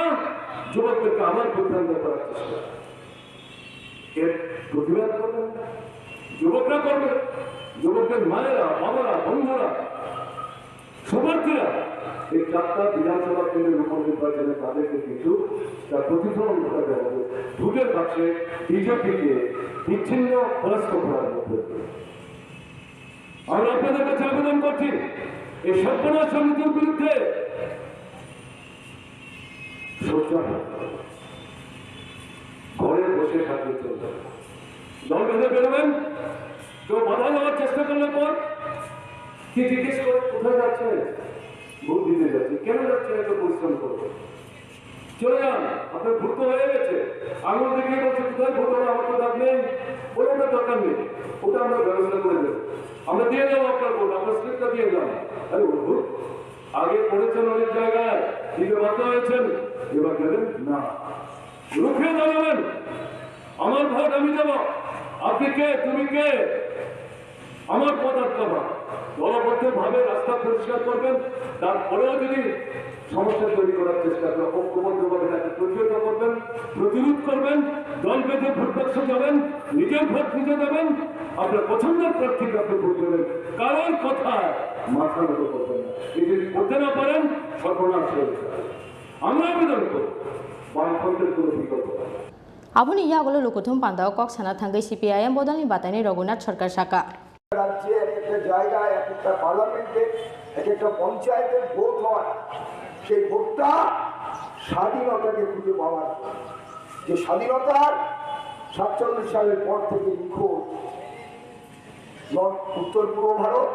যুবকদেরকে আবার বিভ্রান্ত করার চেষ্টা, এর প্রতিবাদ করবেন যুবকরা, করবে যুবকদের মায়েরা, বাবারা, বন্ধুরা, শরণার্থীরা। এই 4টা বিধানসভা কেন্দ্রের উপনির্বাচনে তাদেরকে কিছু তার প্রতিফলন ঘটাতে হবে। ভোটের বাক্সে বিজেপিকে বিচ্ছিন্ন পরাস্ত করার মধ্যে আমরা আপনাদের কাছে আবেদন করছি, এই সর্বনাশ নীতির বিরুদ্ধে ঘরে বসে থাকতে চলবে। দল বেঁধে বেরোবেন, কেউ বাধা দেওয়ার চেষ্টা করলে পর কি জিজ্ঞেস করে কোথায় যাচ্ছে? ভোট দিতে যাচ্ছে। কেন যাচ্ছে? এত পরিশ্রম করবে, চলে যান, আপনার ভোট তো হয়ে গেছে। আঙুল দেখিয়ে বলছে কোথায় ভোট হবে, আমার তো দাম নেই, ওটা দরকার নেই, ওটা আমরা ব্যবস্থা করে দেবো, আমরা দিয়ে যাবো আপনার ভোট, আপনার স্লিপটা দিয়ে যান। আরে ভোট আগে পড়েছেন অনেক জায়গায়, দিতে বাধ্য হয়েছেন, এবার গেলেন না, রুখে দাঁড়াবেন। আমার ভোট আমি দেবো, আপনি কে, তুমি কে? আমার পদ আটকাবা। দলবদ্ধ ভাবে রাস্তা পরিষ্কার করবেন, তারপরেও যদি সমস্যা তৈরি করার চেষ্টা করে ঐক্যবদ্ধভাবে তাকে প্রতিহত করবেন, প্রতিরোধ করবেন, দল বেঁধে ভোট বাক্সে যাবেন, নিজের ভোট নিজে দেবেন, আপনার পছন্দের প্রার্থীকে আপনি ভোট দেবেন, কারোর কথা মাথা নত করবেন না। এই যদি করতে না পারেন সর্বনাশ হয়ে যাবে। আমরা আবেদন করি বামফ্রন্টের কোনো বিকল্প নেই। আবুনি ইয়াগুলো লোকথুম পান্দাও কক সানা থাঙ্গै সিপিআইএম বদলনি বাতাইনি রঘুনাথ সরকার শাখা রাজ্যে এক একটা জায়গায়, এক একটা পার্লামেন্টে, এক একটা পঞ্চায়েতের ভোট হয়, সেই ভোটটা স্বাধীনতাকে খুঁজে পাওয়ার, যে স্বাধীনতার 47 সালের পর থেকে নিখোঁজ উত্তর পূর্ব ভারত,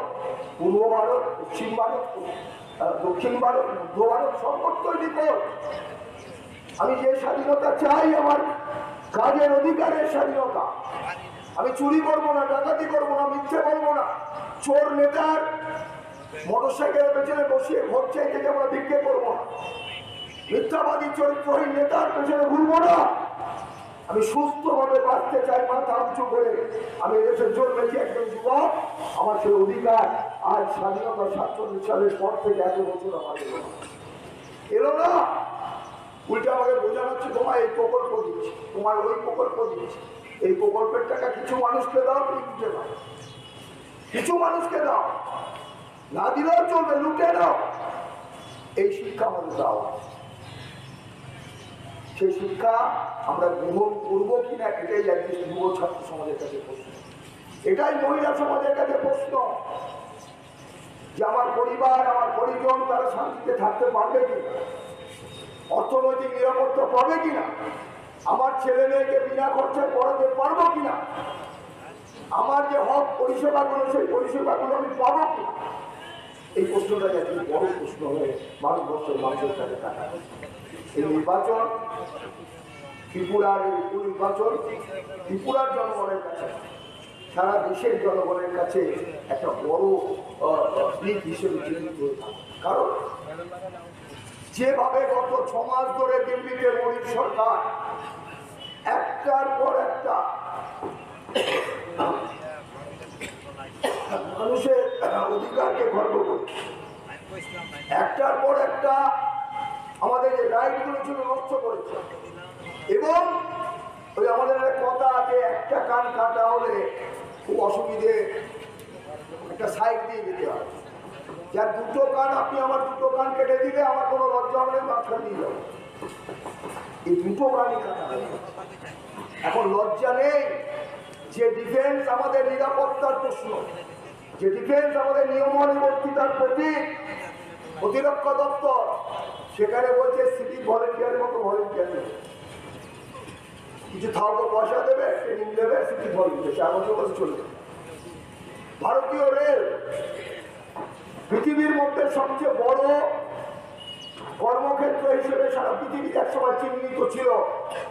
পূর্ব ভারত, পশ্চিম ভারত, দক্ষিণ ভারত, মধ্য ভারত সর্বত্রই নিখোঁজ। আমি যে স্বাধীনতা চাই, আমার কাজের অধিকারের স্বাধীনতা। আমি চুরি করবো না, ডাকাতি করবো না, মিথ্যে বলবো না, চোর নেতার মোটরসাইকেলের পেছনে বসিয়ে ভোট চাইতে আমরা ভিক্ষে করবো না, মিথ্যাবাদী চরিত্রহীন নেতার পেছনে ঘুরবো না। আমি সুস্থভাবে বাঁচতে চাই, মাথা উঁচু করে। আমি এদেশের জন্মেছি একজন যুবক, আমার সেই অধিকার আজ স্বাধীনতা 47 সালের পর থেকে এত বছর আমার এলো না। উল্টে আমাকে বোঝানো হচ্ছে তোমার এই প্রকল্প দিচ্ছি, তোমার ওই প্রকল্প দিচ্ছি। এই প্রকল্পের টাকা কিছু মানুষকে দাও, তুমি লুটে দাও, কিছু মানুষকে দাও, না দিলেও চলবে, লুটে দাও। এই শিক্ষা আমাদের দাও। সেই শিক্ষা আমরা গ্রহণ করবো কিনা এটাই একদিন যুব ছাত্র সমাজের কাছে প্রশ্ন, এটাই মহিলা সমাজের কাছে প্রশ্ন, যে আমার পরিবার, আমার পরিজন তারা শান্তিতে থাকতে পারবে কিনা, অর্থনৈতিক নিরাপত্তা পাবে কিনা, আমার ছেলে মেয়েকে বিনা খরচায় পড়াতে পারবো কিনা, আমার যে হক পরিষেবাগুলো সেই পরিষেবাগুলো আমি পাবো কিনা। এই প্রশ্নটা একটি বড় প্রশ্ন হয়ে ভারতবর্ষের মানুষের কাছে থাকা। এই নির্বাচন, ত্রিপুরার এই উপনির্বাচন ত্রিপুরার জনগণের কাছে, সারা দেশের জনগণের কাছে একটা বড় দিক হিসেবে চিহ্নিত হয়ে থাকে। কারণ যেভাবে গত 6 মাস ধরে দিল্লিতে মোদী সরকার একটার পর একটা মানুষের অধিকারকে খর্ব করছে, একটার পর একটা আমাদের যে রাইটগুলো ছিল নষ্ট করেছে, এবং ওই আমাদের কথা আছে একটা কান কাটা হলে খুব অসুবিধে, একটা সাইড দিয়ে দিতে হবে। যার দুটো কান, আপনি আমার দুটো কান কেটে দিলে আমার কোনো লজ্জা হবে না, মাঝখান দিয়ে যাবো, এই দুটো প্রাণী কাটা হয়েছে। এখন লজ্জা নেই যে ডিফেন্স আমাদের নিরাপত্তার প্রশ্ন, যে ডিফেন্স আমাদের নিয়মানুবর্তিতার প্রতীক, প্রতিরক্ষা দপ্তর সেখানে বলছে সিভিক ভলেন্টিয়ারের মতো ভলেন্টিয়ার নেই, কিছু থাকো পয়সা দেবে, ট্রেনিং দেবে, সিভিক ভলেন্টিয়ার 4 বছর বয়স চলবে। ভারতীয় রেল পৃথিবীর মধ্যে সবচেয়ে বড় কর্মক্ষেত্র হিসেবে সারা পৃথিবী একসময় চিহ্নিত ছিল।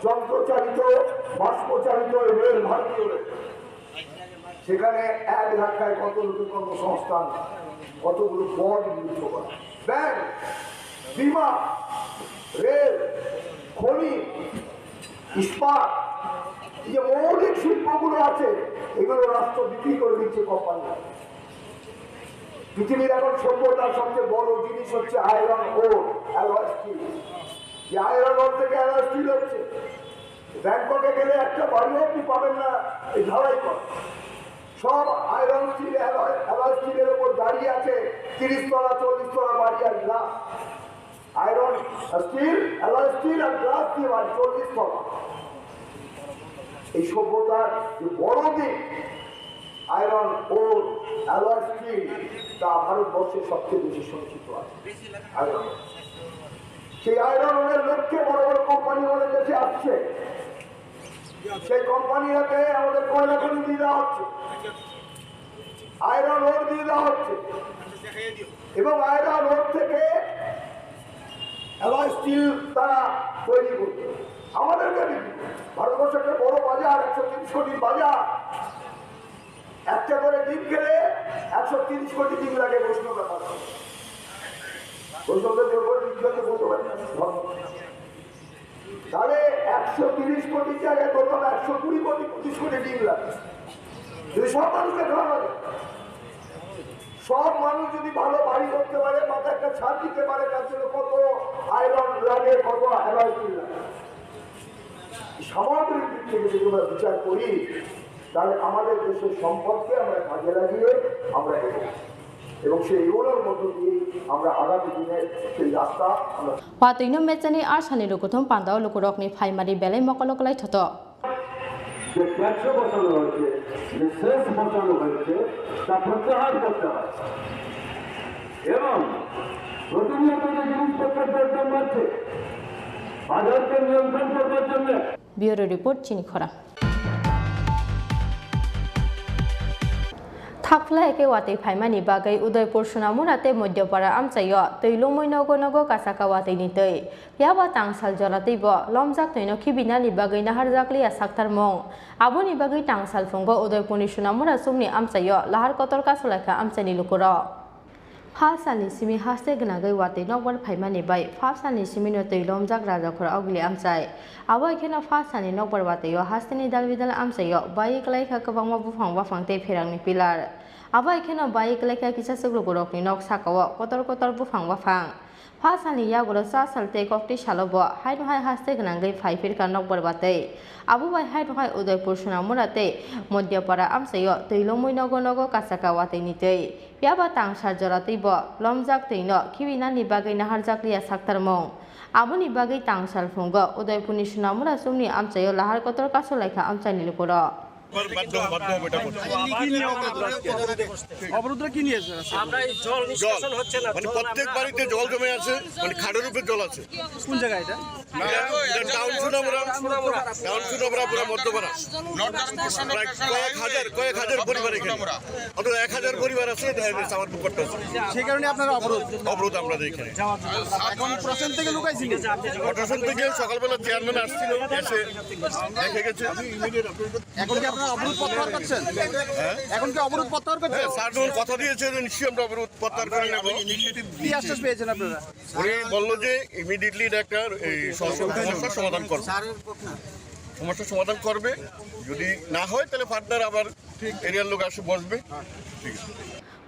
যন্ত্রচালিত বাষ্পচালিত রেল, ভারতীয় রেল, সেখানে এক ধাক্কায় কত লোকের কর্মসংস্থান, কতগুলো পদ নিযুক্ত করা। ব্যাংক, বিমা, রেল, খনি, ইস্পাত, যে মৌলিক শিল্পগুলো আছে এগুলো রাষ্ট্র বিক্রি করে দিচ্ছে কোম্পানি। পৃথিবীর এখন সভ্যতার সবচেয়ে বড় জিনিস হচ্ছে আয়রন ওর, অ্যালয় স্টিল। যে আয়রন ওর থেকে অ্যালয় স্টিল হচ্ছে। ব্যাংককে গেলে একটা বাড়িও আপনি পাবেন না এই ঢালাই কর, সব আয়রন স্টিল, অ্যালয় স্টিলের উপর দাঁড়িয়ে আছে 30 তলা 40 তলা বাড়ি আর glass. Iron steel, alloy steel আর গ্লাস দিয়ে বাড়ি 40 তলা। এই সভ্যতার যে বড় দিক আয়রন ওর, অ্যালয় স্টিল, তা ভারতবর্ষের সবচেয়ে বেশি সঞ্চিত আছে আয়রন। সেই আয়রন ওরের লক্ষ্যে বড় বড় কোম্পানি আমাদের দেশে আসছে। সেই কোম্পানিরাকে আমাদের কয়লা খনি দিয়ে দেওয়া হচ্ছে, আয়রন ওর দিয়ে দেওয়া হচ্ছে, এবং আয়রন ওর থেকে অ্যালয় স্টিল তারা তৈরি করছে আমাদেরকে বিক্রি। ভারতবর্ষের একটা বড় বাজার, 130 কোটির বাজার। একটা করে ডিম খেলে 130 কোটি ডিম লাগে বৈষ্ণব। বৈষ্ণবদের বলতে পারি তাহলে 130 কোটির জায়গায় বলতাম 120 কোটি 25 কোটি ডিম লাগে। যদি সব মানুষকে খাওয়ানো যায়, সব মানুষ যদি ভালো বাড়ি করতে পারে, মাথায় একটা ছাদ দিতে পারে, তার জন্য কত আয়রন লাগে, কত অ্যালয় স্টিল লাগে। সামগ্রিক দিক থেকে যদি আমরা বিচার করি তাহলে আমাদের দেশের সম্পদকে আমরা কাজে লাগিয়ে আমরা এগোবো, এবং সেই এগোনোর মধ্য দিয়ে আমরা আগামী দিনের সেই রাস্তা আমরা Watuino Metsani Arsani Lukutum Pandao Lukurokni Primary Belay Mokolokolai Toto. যে ব্যবসা বসানো হয়েছে, যে শেষ বসানো হয়েছে তা প্রত্যাহার করতে হয়, এবং প্রতিনিয়ত যে জিনিসপত্রের দাম বাড়ছে বাজারকে নিয়ন্ত্রণ করবার জন্য। Bureau Report Chinikhora. Thakla eke wate phaimani bagai Udaipur Sunamurate Modyapara Amchayo Toilomoi Nogo Nogo Kasaka wate nitei Yaba tangsal jolati bo lomjak toino khibinani bagai naharjakli asaktar mong Aboni bagai tangsal phungbo Udaipur Sunamura sumni Amchayo lahar kotor kasolaka amchani lukuro Hasani simi haste gnagai wate nokbar phaimani bai Fasani simi no toilomjak rajakhor ogli amchai Abo khena Fasani nokbar wate yo hasteni dalbidal amchayo bai klai kha kabangma bufang bafangte pherangni pilar Abo khena bai klai kha kisa suglugurokni nok sakawo kotor kotor bufang bafang Fasani yagoro sa salte kokti shalobo haino hai haste gnagai phaifir ka nokbar wate Abo bai haino hai Udaipur Sunamurate Modyapara amchayo toilomoi nogo nogo kasaka wate nitei Yaba tangsar jorati bo lomjak toino khibinani bagai naharjakliya saktar mong Aboni bagai tangsal phungo Udaipur Sunamura sumni amchayo lahar kotor kasolaka amchani lukuro অবরোধটা কি নিয়েছে? আমরা এই জল নিষ্কাশন হচ্ছে না, মানে প্রত্যেক বাড়িতে জল জমে আছে, মানে খাড়ের উপরে জল আছে। কোন জায়গায় এটা? টাউন সুনামরা পুরো মধ্যপাড়া, কয়েক হাজার পরিবার এখানে, অন্তত 1000 পরিবার আছে আমার পুকুরটা আছে। সেই কারণে আপনারা অবরোধ আমরা এখানে। এখন প্রশাসন থেকে লুকাইছিল, প্রশাসন থেকে সকালবেলা চেয়ারম্যান আসছিল, এসে দেখে গেছে। এখন কি আপনারা অবরোধ প্রত্যাহার করছেন? এখন কি অবরোধ প্রত্যাহার করছেন? স্যার যখন কথা দিয়েছে নিশ্চয়ই আমরা অবরোধ প্রত্যাহার করে নেব। কি আশ্বাস পেয়েছেন আপনারা? উনি বললো যে ইমিডিয়েটলি একটা সমস্যার সমাধান করবে, সমস্যার সমাধান করবে। যদি না হয় তাহলে ফার্দার আবার এরিয়ার লোক আসে বসবে। ঠিক আছে।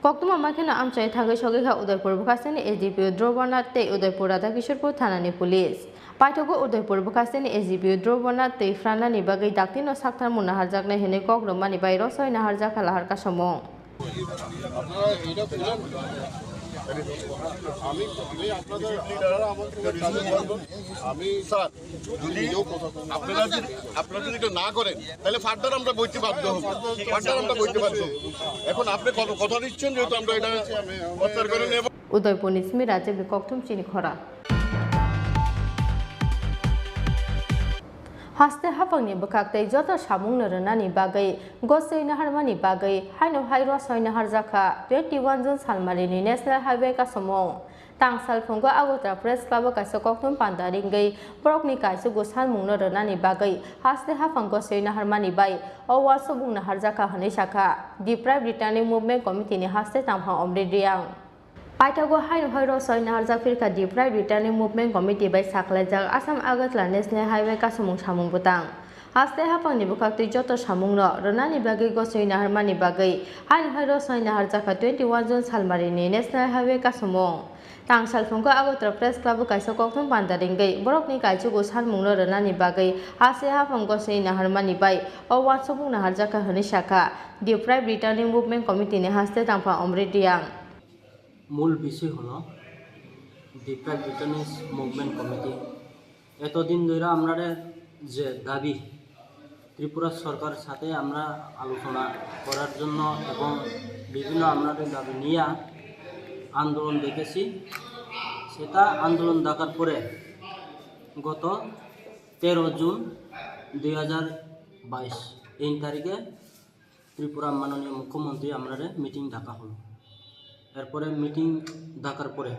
Koktuma makhena amchai thagai sogekha Udaipur bukaseni SDP Drobana te Udaipur Radha Kishorpur thanani police Paithogo Udaipur bukaseni SDP Drobana te Franani bagai daktino sakthar mun naharjakne hene kokromani bai rosoi naharjak lahar ka somong আমি আপনাদের আমি sir যদি আপনারা যদি এটা না করেন তাহলে ফার্দার আমরা বইতে বাধ্য হব, এখন আপনি কথা দিচ্ছেন যেহেতু আমরা এটা প্রচার করে নেব। উদয়পুর নিসমি রাজ্যে বিকক্তম চিনি খরা haste hapangni bukaktai joto samungno rwnani bagai gosoi naharmani bagai haino hairo soi nahar jaka 21 June salmarini national highway ka somong tangsal phunggo agota press club ka sokoktum pandaringai brokni kaise gosan mungno rwnani bagai haste hapang gosoi naharmani bai owa sobung nahar jaka hane shaka deprived returning movement committee ni haste tamha omridriang Paitago haino hairo soi nahar jakfirka deprived returning movement committee by saklaijak Assam Agartala national highway ka somong samung butang haste hapangni bukakti joto samungno rwnani bagai gosoi naharmani bagai haino hairo soi nahar jaka 21 June salmarini national highway ka somong tangsal phunggo Agartala press club kaisa kokthom pandaringai borokni kaichugo sanmungno rwnani bagai haste hapang gosoi naharmani bai owan sobung nahar jaka hone shaka deprived returning movement committee ni haste tampa omridiang মূল বিষয় হলো deprived returnings movement committee এতদিন ধরে আমরা যে দাবি ত্রিপুরা সরকারের সাথে আমরা আলোচনা করার জন্য এবং বিভিন্ন আমাদের দাবি নিয়ে আন্দোলন দেখেছি সেটা আন্দোলন দেখার পরে গত 13 জুন 2022 এই তারিখে ত্রিপুরা মাননীয় মুখ্যমন্ত্রী আমাদের মিটিং ডাকা হলো এরপরে মিটিং ডাকার পরে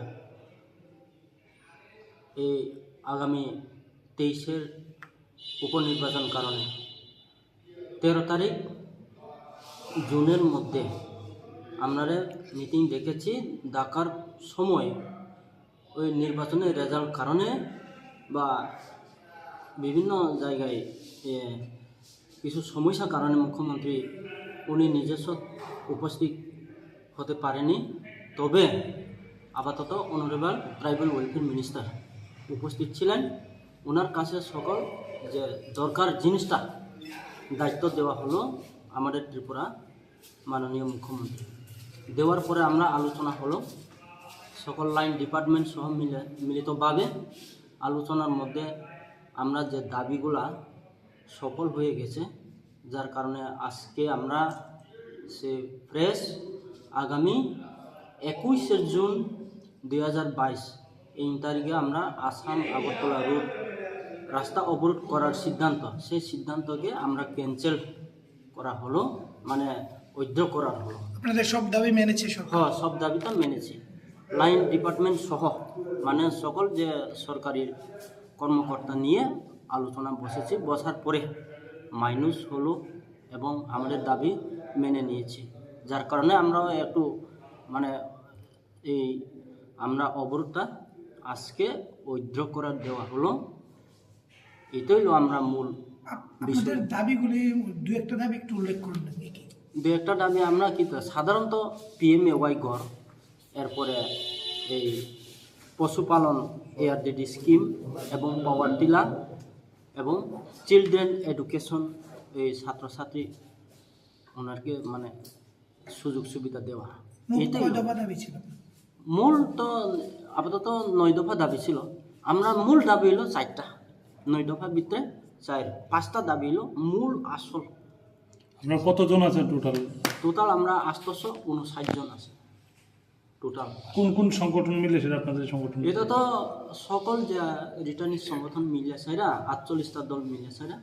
এই আগামী 23-এর উপনির্বাচন কারণে 13 তারিখ জুনের মধ্যে আমরা মিটিং দেখেছি ডাকার সময় ওই নির্বাচনের রেজাল্ট কারণে বা বিভিন্ন জায়গায় কিছু সমস্যার কারণে মুখ্যমন্ত্রী উনি নিজস্ব উপস্থিত হতে পারেনি তবে আপাতত অনারেবল ট্রাইবাল ওয়েলফেয়ার মিনিস্টার উপস্থিত ছিলেন ওনার কাছে সকল যে দরকার জিনিসটা দায়িত্ব দেওয়া হলো আমাদের ত্রিপুরা মাননীয় মুখ্যমন্ত্রী দেওয়ার পরে আমরা আলোচনা হলো সকল লাইন ডিপার্টমেন্ট সহ মিলিতভাবে আলোচনার মধ্যে আমরা যে দাবিগুলা সফল হয়ে গেছে যার কারণে আজকে আমরা সে প্রেস আগামী 21 জুন 2022 এই তারিখে আমরা আসাম আগরতলা রোড রাস্তা অবরোধ করার সিদ্ধান্ত সেই সিদ্ধান্তকে আমরা ক্যান্সেল করা হলো মানে উইথড্র করা হলো। আপনাদের সব দাবি মেনেছে? হ্যাঁ, সব দাবিটা মেনেছি লাইন ডিপার্টমেন্ট সহ মানে সকল যে সরকারি কর্মকর্তা নিয়ে আলোচনা বসেছি বসার পরে মাইনাস হলো এবং আমাদের দাবি মেনে নিয়েছি যার কারণে আমরা একটু মানে এই আমরা অবরোধটা আজকে উইথড্র করার দেওয়া হলো এটাই হলো আমরা মূল বিষয়। দাবিগুলি দু একটা দাবি একটু উল্লেখ করুন। দু একটা দাবি আমরা কি সাধারণত PMAY ঘর এরপরে এই পশুপালন ARDD স্কিম এবং পাওয়ার টিলার এবং চিলড্রেন এডুকেশন এই ছাত্রছাত্রী ওনারকে মানে সুযোগ সুবিধা দেওয়া এটাই মূল। তো আপাতত 9 দফা দাবি ছিল আমরা মূল দাবি হলো 4টা 9 দফার ভিতরে 5টা দাবি হলো মূল আসল। আপনারা কতজন আছেন টোটাল? আমরা 859 জন আছে টোটাল। কোন কোন সংগঠন মিলে সেটা আপনাদের সংগঠন? এটা তো সকল যে রিটার্নিং সংগঠন মিলে সেরা 48টা দল মিলে সেরা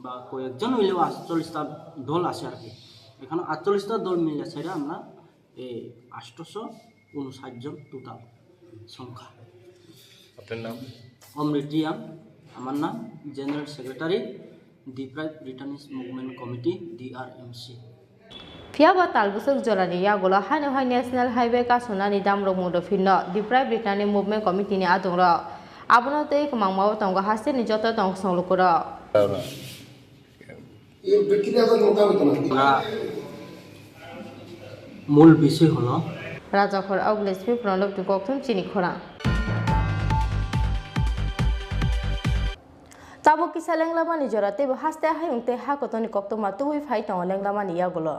বা কয়েকজন মিলেও 48টা দল আছে আর কি এখানে 48টা দল মিলে সেরা আমরা এই 859 জন টোটাল সংখ্যা। আপনার নাম? অমৃতিয়াম আমার নাম, general secretary deprived returnings movement committee DRMC। Fiaba talbusuk jorani yagola haino hai national highway ka sonani damrok mudo finno deprived returning movement committee ni adongro abono tei kmangmao tongo haste ni joto tong songlukuro মূল বিষয় হলো রাজাখর অগ্লেসপি প্রণব দুকথম চিনি খরা tabo kisa lenglama ni jorate bo haste hayungte ha kotoni koktoma tuwi phai tong lenglama ni yagolo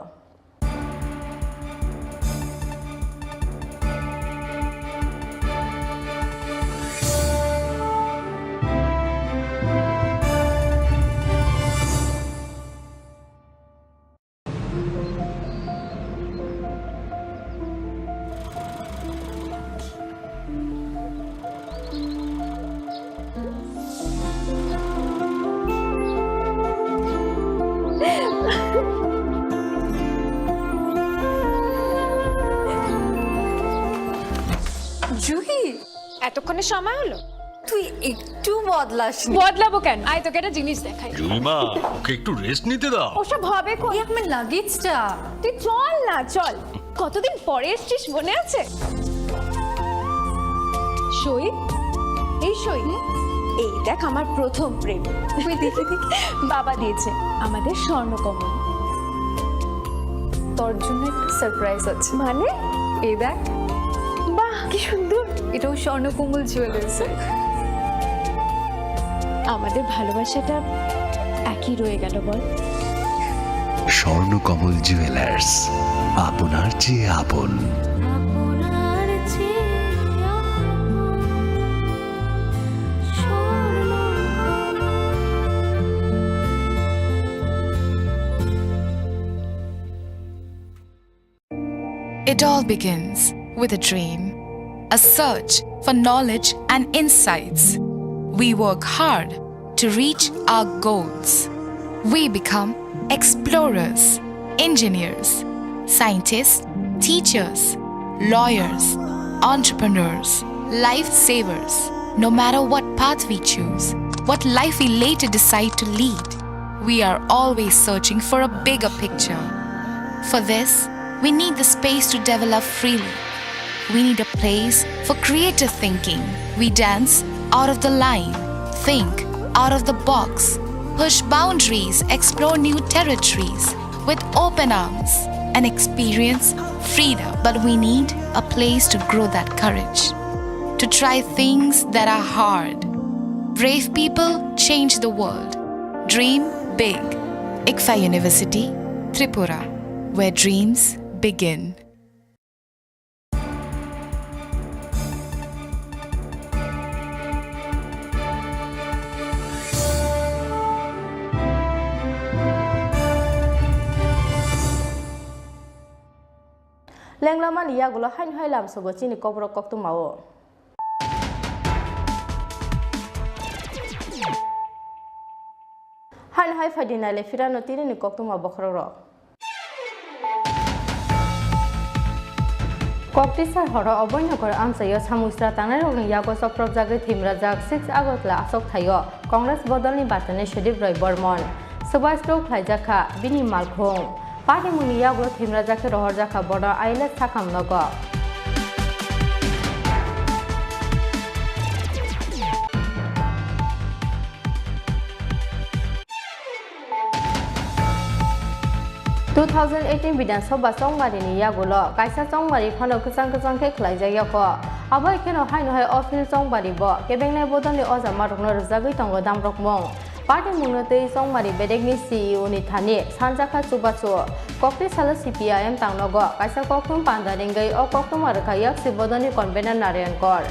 এতক্ষণে সময় হলো? তুই একটু বদলাসনি। বদলাবো কেন? আয় তোকে একটা জিনিস দেখাই। জুলিমা ওকে একটু রেস্ট নিতে দাও। ওসব হবে কই? আমার লাগেজটা। তুই চল না, চল। কতদিন পরে এসেছিস, মনে আছে? সই, এই সই, এই দেখ আমার প্রথম প্রেম। বাবা দিয়েছে আমাদের স্বর্ণকমল। তোর জন্য একটা সারপ্রাইজ আছে। মানে? এই দেখ। বাহ কি সুন্দর, এটাও স্বর্ণকমল জুয়েলার্স। আমাদের ভালোবাসাটা একই রয়ে গেল বল। স্বর্ণকমল জুয়েলার্স, আপনার চেয়ে আপন। It all begins with a dream, a search for knowledge and insights. We work hard to reach our goals. We become explorers, engineers, scientists, teachers, lawyers, entrepreneurs, lifesavers. No matter what path we choose, what life we later decide to lead, we are always searching for a bigger picture. For this, we need the space to develop freely. We need a place for creative thinking. We dance out of the line, think out of the box, push boundaries, explore new territories with open arms and experience freedom. But we need a place to grow that courage, to try things that are hard. Brave people change the world. Dream big. ICFA University, Tripura, where dreams begin. Lenglaman iya gulo hain hai lam sogo chini kobrok kok tu mao. Hain hai fadina le firano tini ni kok tu ma bokhro. Koktisar horo obonyagar amsayo samusra tanai rong yago soprop jagai thimrajak 6 Agostla asok thayo Congress bodolni batane Shedib Roy Bormon Subhas Tok Thaijaka Bini Malkhong Party muni yago thimrajake rohorjaka boda aile sakam nogo (2018) Bidan Sabha Songmari ni yagulo kaisa Songmari phano kusang ke khlai jayako abai keno haino hai office Songmari bo kebengnai bodoni ozama rokno rojagoi tongo damrokmong party munotei Songmari bedegni CEO ni thani sanjaka chubachu kokti sala CPIM tangnogo kaisa koktum pandaringai o koktum arkayak sibodoni convener Narayan Kor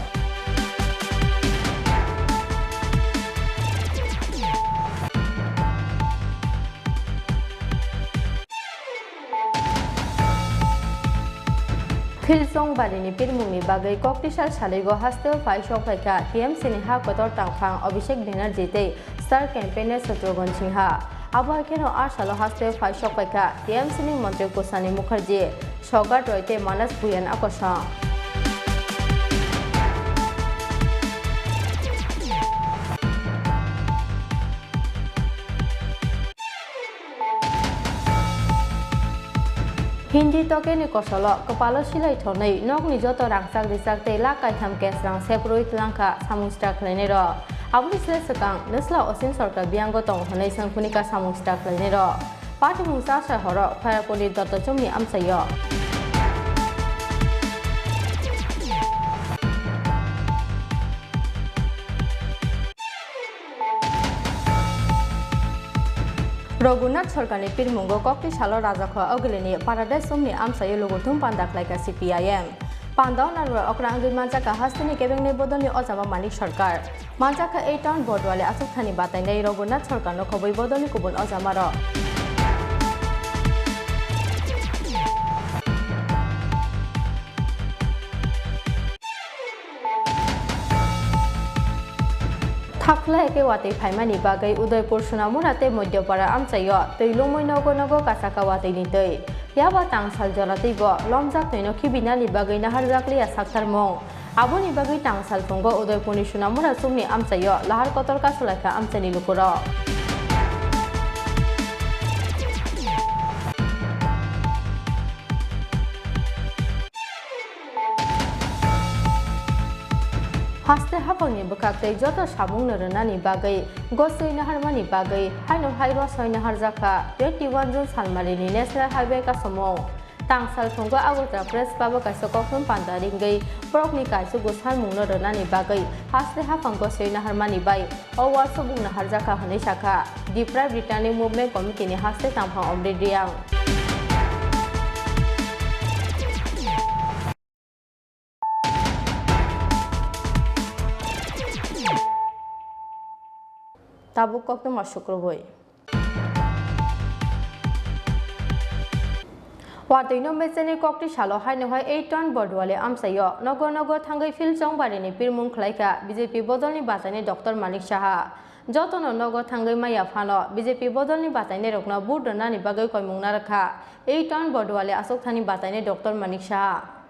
Philsong Balini Pirmuni Bagai Koktisar Saligo Hasteo Fai Shokhaika TMC ni ha Kotor Tangphang Abhishek Banerjee te Star Campaigner Satrogon Singha Abo keno Arsalo Hasteo Fai Shokhaika TMC ni Mantri Kusani Mukherjee Shogat Royte Manas Buyan Akosha Hindi toke ni kosolo kepala silai thonai nok ni joto rangsak disak te la kai tham kes rang seproi tlangka samustra khlainero abuni sle sakang nesla osin sarkar biango tong honai sangpunika samustra khlainero party mungsa sa horo fire poli dotto chomni amsayo Raghunath Sarkarni Pirmungo Kokti Salo Rajakha Ogleni Paradise Somni Amsayo Logotum Pandak Laika CPIM Pandao Narwa Okrangi Manjaka Hastini Kebengne Bodoni Ozama Malik Sarkar Manjaka 8 Town Bodwale Asukhani Batainai Raghunath Sarkarno Khoboi Bodoni Kubun Ozamaro Thakla ke wate phaimani bagai Udaipur Sunamurate Madhyapara amchayo teilomoi nogo nogo kasaka wate ni tei yaba tangsal jalati bo lomjak toino khibinali bagai naharjakli asaktar mong Aboni bagai tang salpunggo Udaipurni Sunamura sumni amsayo lahar kotor kasulaka amsani lukuro. Haste hapangni bukakte joto samung narunani bagai gosui naharmani bagai haino hairo soi nahar jaka 21 June salmarini National Highway ka somong tang salpunggo Agartala Press Club kaisa kokthum pandaringai prokni kaisa gosal mung narunani bagai haste hapang gosui naharmani bai awar subung nahar jaka hane saka Deprived Returning Movement Committee ni haste tamphang omridiang tabuk kok tu masuk roboi. Watino mesene kok ti salo hai no hai 8 ton bordwale amsayo nogo thangai fil chongbari ni pirmung khlaika BJP bodolni batani Dr. Manik Saha jotono nogo thangai maya phano BJP bodolni batani rokna budona ni bagai koimung na rakha 8 ton bordwale asok thani batani Dr. Manik Saha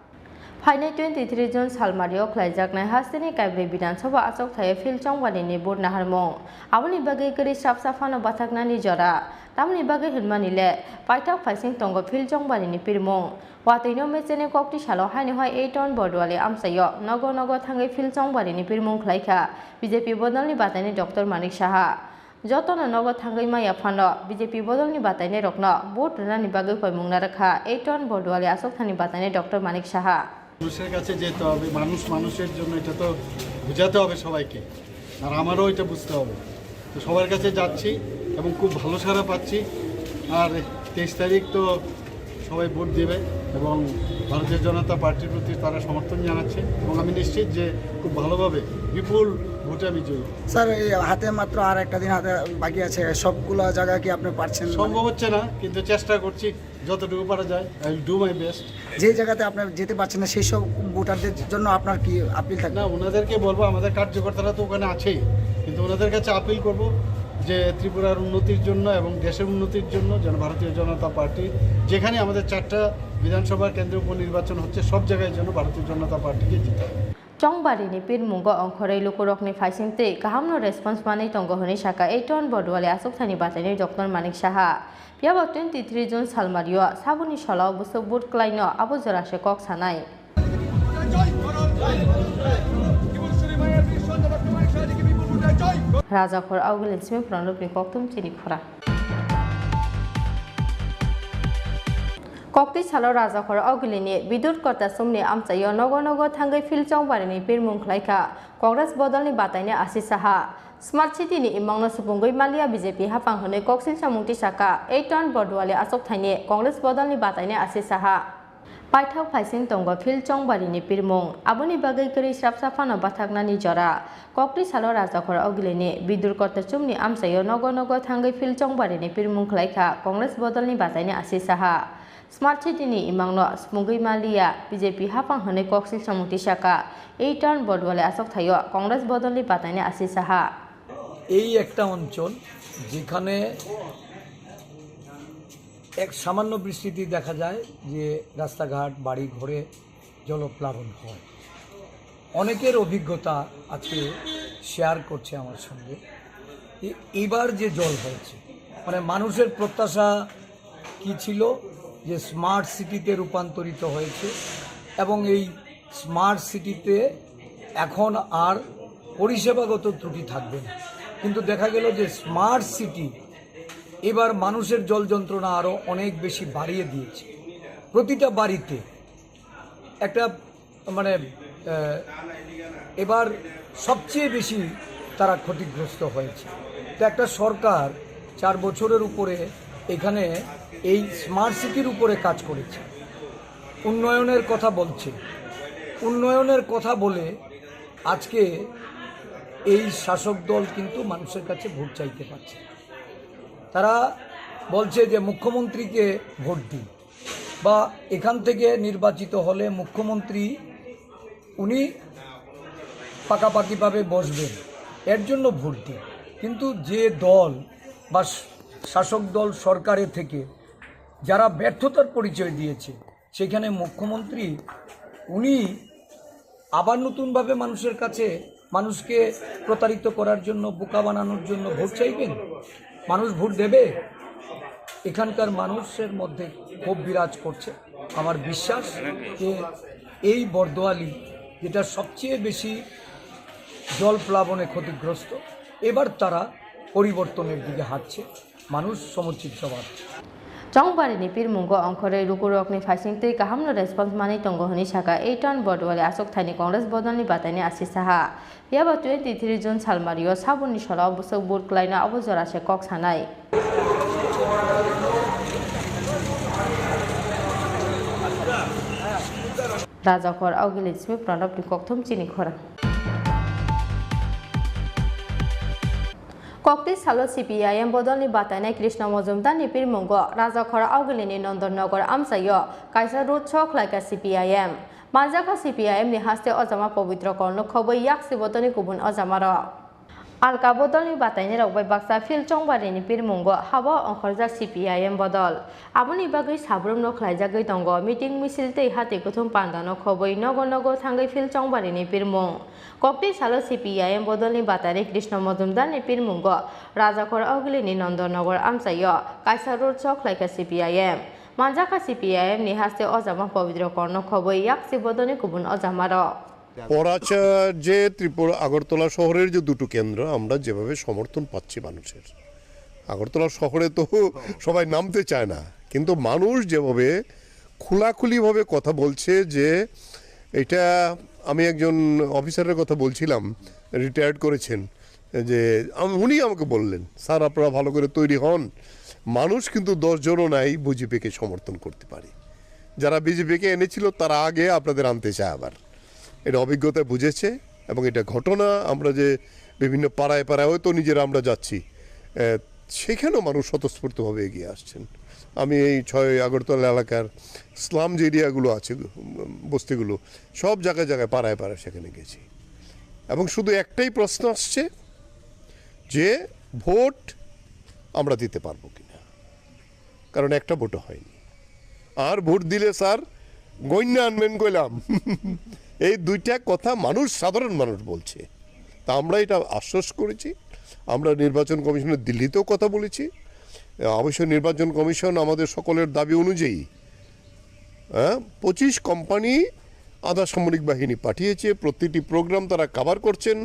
Haine 23 June salmario khlaijaknai hasteni kaibri bidansabha achok thaye fil chongwani ni bur naharmong aboni bagai kari sapsafano bathaknani jora tamni bagai hilmanile paitak phaising tongo fil chongwani ni pirmong wataino mechene kokti salo haine hoi 8 ton bordwale amsayo nogo thangai fil chongwani ni pirmong khlaika BJP bodolni batani Dr. Manik Saha jotono nogo thangai maya phano BJP bodolni batani rokno bur rani bagai koimung na rakha 8 ton bordwale achok thani batani Dr. Manik Saha মানুষের কাছে যেতে হবে মানুষের জন্য এটা তো বোঝাতে হবে সবাইকে আর আমারও এটা বুঝতে হবে তো সবার কাছে যাচ্ছি এবং খুব ভালো সাড়া পাচ্ছি আর 23 তারিখ তো সবাই ভোট দেবে এবং ভারতীয় জনতা পার্টির প্রতি তারা সমর্থন জানাচ্ছে এবং আমি নিশ্চিত যে খুব ভালোভাবে বিপুল ভোটে আমি জয়ী স্যার এই হাতে মাত্র আর একটা দিন হাতে বাকি আছে সবগুলো জায়গা কি আপনি পারছেন সম্ভব হচ্ছে না কিন্তু চেষ্টা করছি যতটুকু পারা যায় I will do my best যে জায়গাতে আপনি যেতে পারছেন না সেই সব ভোটারদের জন্য আপনার কি আপিল থাকে না ওনাদেরকে বলবো আমাদের কার্যকর্তারা তো ওখানে আছেই কিন্তু ওনাদের কাছে আপিল করব যে ত্রিপুরার উন্নতির জন্য এবং দেশের উন্নতির জন্য যেন ভারতীয় জনতা পার্টি যেখানে আমাদের 4টা বিধানসভা কেন্দ্রে উপনির্বাচন হচ্ছে সব জায়গায় যেন ভারতীয় জনতা পার্টিকে জিতে Chongbari ni pirmungo ongkhorei lukurok ni faisingte kahamno response manei tongo honi saka 8 ton bordwale asok thani batani Dr. Manik Saha piabo 23 June salmario sabuni solo buso bud klaino abojora se kok sanai Rajakhor Augilensme pranupni koktum chini phora Kokti salo Rajakhor Augilini bidut korta sumni amchayo nogo thangai fil chongbari ni pirmung khlaika Congress bodolni bataine Asis Saha Smart City ni imangno supungoi malia BJP hapang hone koksil samungti saka 8 ton bordwale asok thaine Congress bodolni bataine Asis Saha Paithak phaising tongo fil chongbari ni pirmung aboni bagai kari sapsafano bathaknani jora Kokti salo Rajakhor Augilini bidur korta sumni amchayo nogo thangai fil chongbari ni pirmung khlaika Congress bodolni bataine Asis Saha Smart City ni imangno smugui malia BJP hapang hone koksil samungti saka 8 ton bordwale asok thayo Congress bodolni bataine Asis Saha এই একটা অঞ্চল যেখানে এক সামান্য বৃষ্টিতে দেখা যায় যে রাস্তাঘাট বাড়ি ঘরে জলপ্লাবন হয় অনেকের অভিজ্ঞতা আজকে শেয়ার করছে আমার সঙ্গে এবার যে জল হয়েছে মানে মানুষের প্রত্যাশা কি ছিল যে স্মার্ট সিটিতে রূপান্তরিত হয়েছে এবং এই স্মার্ট সিটিতে এখন আর পরিষেবাগত ত্রুটি থাকবে না কিন্তু দেখা গেল যে স্মার্ট সিটি এবার মানুষের জল যন্ত্রণা আরও অনেক বেশি বাড়িয়ে দিয়েছে প্রতিটা বাড়িতে একটা মানে এবার সবচেয়ে বেশি তারা ক্ষতিগ্রস্ত হয়েছে তো একটা সরকার 4 বছরের উপরে এখানে এই স্মার্ট সিটির উপরে কাজ করেছে উন্নয়নের কথা বলছে উন্নয়নের কথা বলে আজকে এই শাসক দল কিন্তু মানুষের কাছে ভোট চাইতে পারছে তারা বলছে যে মুখ্যমন্ত্রীকে ভোট দিন বা এখান থেকে নির্বাচিত হলে মুখ্যমন্ত্রী উনি পাকাপাকিভাবে বসবেন এর জন্য ভোট দিন কিন্তু যে দল বা শাসক দল সরকারের থেকে যারা ব্যর্থতার পরিচয় দিয়েছে সেখানে মুখ্যমন্ত্রী উনি আবার নতুনভাবে মানুষের কাছে মানুষকে প্রতারিত করার জন্য, বোকা বানানোর জন্য ভোট চাইবেন? মানুষ ভোট দেবে? এখানকার মানুষের মধ্যে ক্ষোভ বিরাজ করছে। আমার বিশ্বাস যে এই বরদোয়ালি, যেটা সবচেয়ে বেশি জল প্লাবনে ক্ষতিগ্রস্ত, এবার তারা পরিবর্তনের দিকে হাঁটছে। মানুষ সমুচিত জবাব। Chongbarini Pirmungo Ankore Rukurokni Fasing Tei Kahamno response money Tongohoni Shaka 8 Bordwale Asok Tiny Congress Bodoni Batani Asisaha. Yaba 23 June Salmario Sabuni Shala Busok Burk Lina Abuzara Cox Hanai. Razakor Augilit Smith Pranab Koktum Chinikora. Kokti Salo CPIM Bodoni Batane Krishna Mozumdan Nipir Mungo, Razakora Augilini Nondonogor Amsayo, Kaiser Root Chok like a CPIM. Manjaka CPIM Nihaste Ozama Povitro Korno Kobo Yaksi Botoni Kubun Ozamaro. Alka Bodoni Batane by Baksa Phil Chongbarini Pir Mungo, Haba on Horza CPIM Bodol. Abuni Bagri Sabrum no Klajagatongo, meeting Misilte Hati Kutum Pandano Kobo Nogo Tangai Phil Chongbarini Pir Mung. Kokti Salo CPIM Bodoni Batare Krishna Mozumdan Nipir Mungo, Razakor Augilini Nondonogor Amsayo, Kaiser Road Chok like a CPIM. Manjaka CPIM Nihaste Ozama Povitro Korno Kobo Yaksi Bodoni Kubun Ozamaro. পরাচা যে ত্রিপুরা আগরতলা শহরের যে দুটো কেন্দ্র, আমরা যেভাবে সমর্থন পাচ্ছি মানুষের, আগরতলা শহরে তো সবাই নামতে চায় না, কিন্তু মানুষ যেভাবে খোলাখুলিভাবে কথা বলছে যে এটা, আমি একজন অফিসারের কথা বলছিলাম, রিটায়ার্ড করেছেন, যে উনি আমাকে বললেন, স্যার আপনারা ভালো করে তৈরি হন, মানুষ কিন্তু 10 জনও নাই বিজেপিকে সমর্থন করতে পারে। যারা বিজেপিকে এনেছিল তারা আগে আপনাদের আনতে চায় আবার। এটা অভিজ্ঞতা বুঝেছে এবং এটা ঘটনা। আমরা যে বিভিন্ন পাড়ায় পাড়ায় হয়তো নিজেরা আমরা যাচ্ছি, সেখানেও মানুষ স্বতঃস্ফূর্তভাবে এগিয়ে আসছেন। আমি এই 6 আগরতলা এলাকার স্লাম যে এরিয়াগুলো আছে, বস্তিগুলো, সব জায়গায় জায়গায় পাড়ায় পাড়ায় সেখানে গেছি এবং শুধু একটাই প্রশ্ন আসছে যে ভোট আমরা দিতে পারবো কিনা, কারণ একটা ভোটও হয়নি। আর ভোট দিলে স্যার গইন্যা আনবেন কইলাম, এই দুইটা কথা মানুষ, সাধারণ মানুষ বলছে। তা আমরা এটা আশ্বাস করেছি। আমরা নির্বাচন কমিশনের দিল্লিতেও কথা বলেছি। অবশ্যই নির্বাচন কমিশন আমাদের সকলের দাবি অনুযায়ী 25 কোম্পানি আধা সামরিক বাহিনী পাঠিয়েছে, প্রতিটি প্রোগ্রাম তারা কভার করছেন।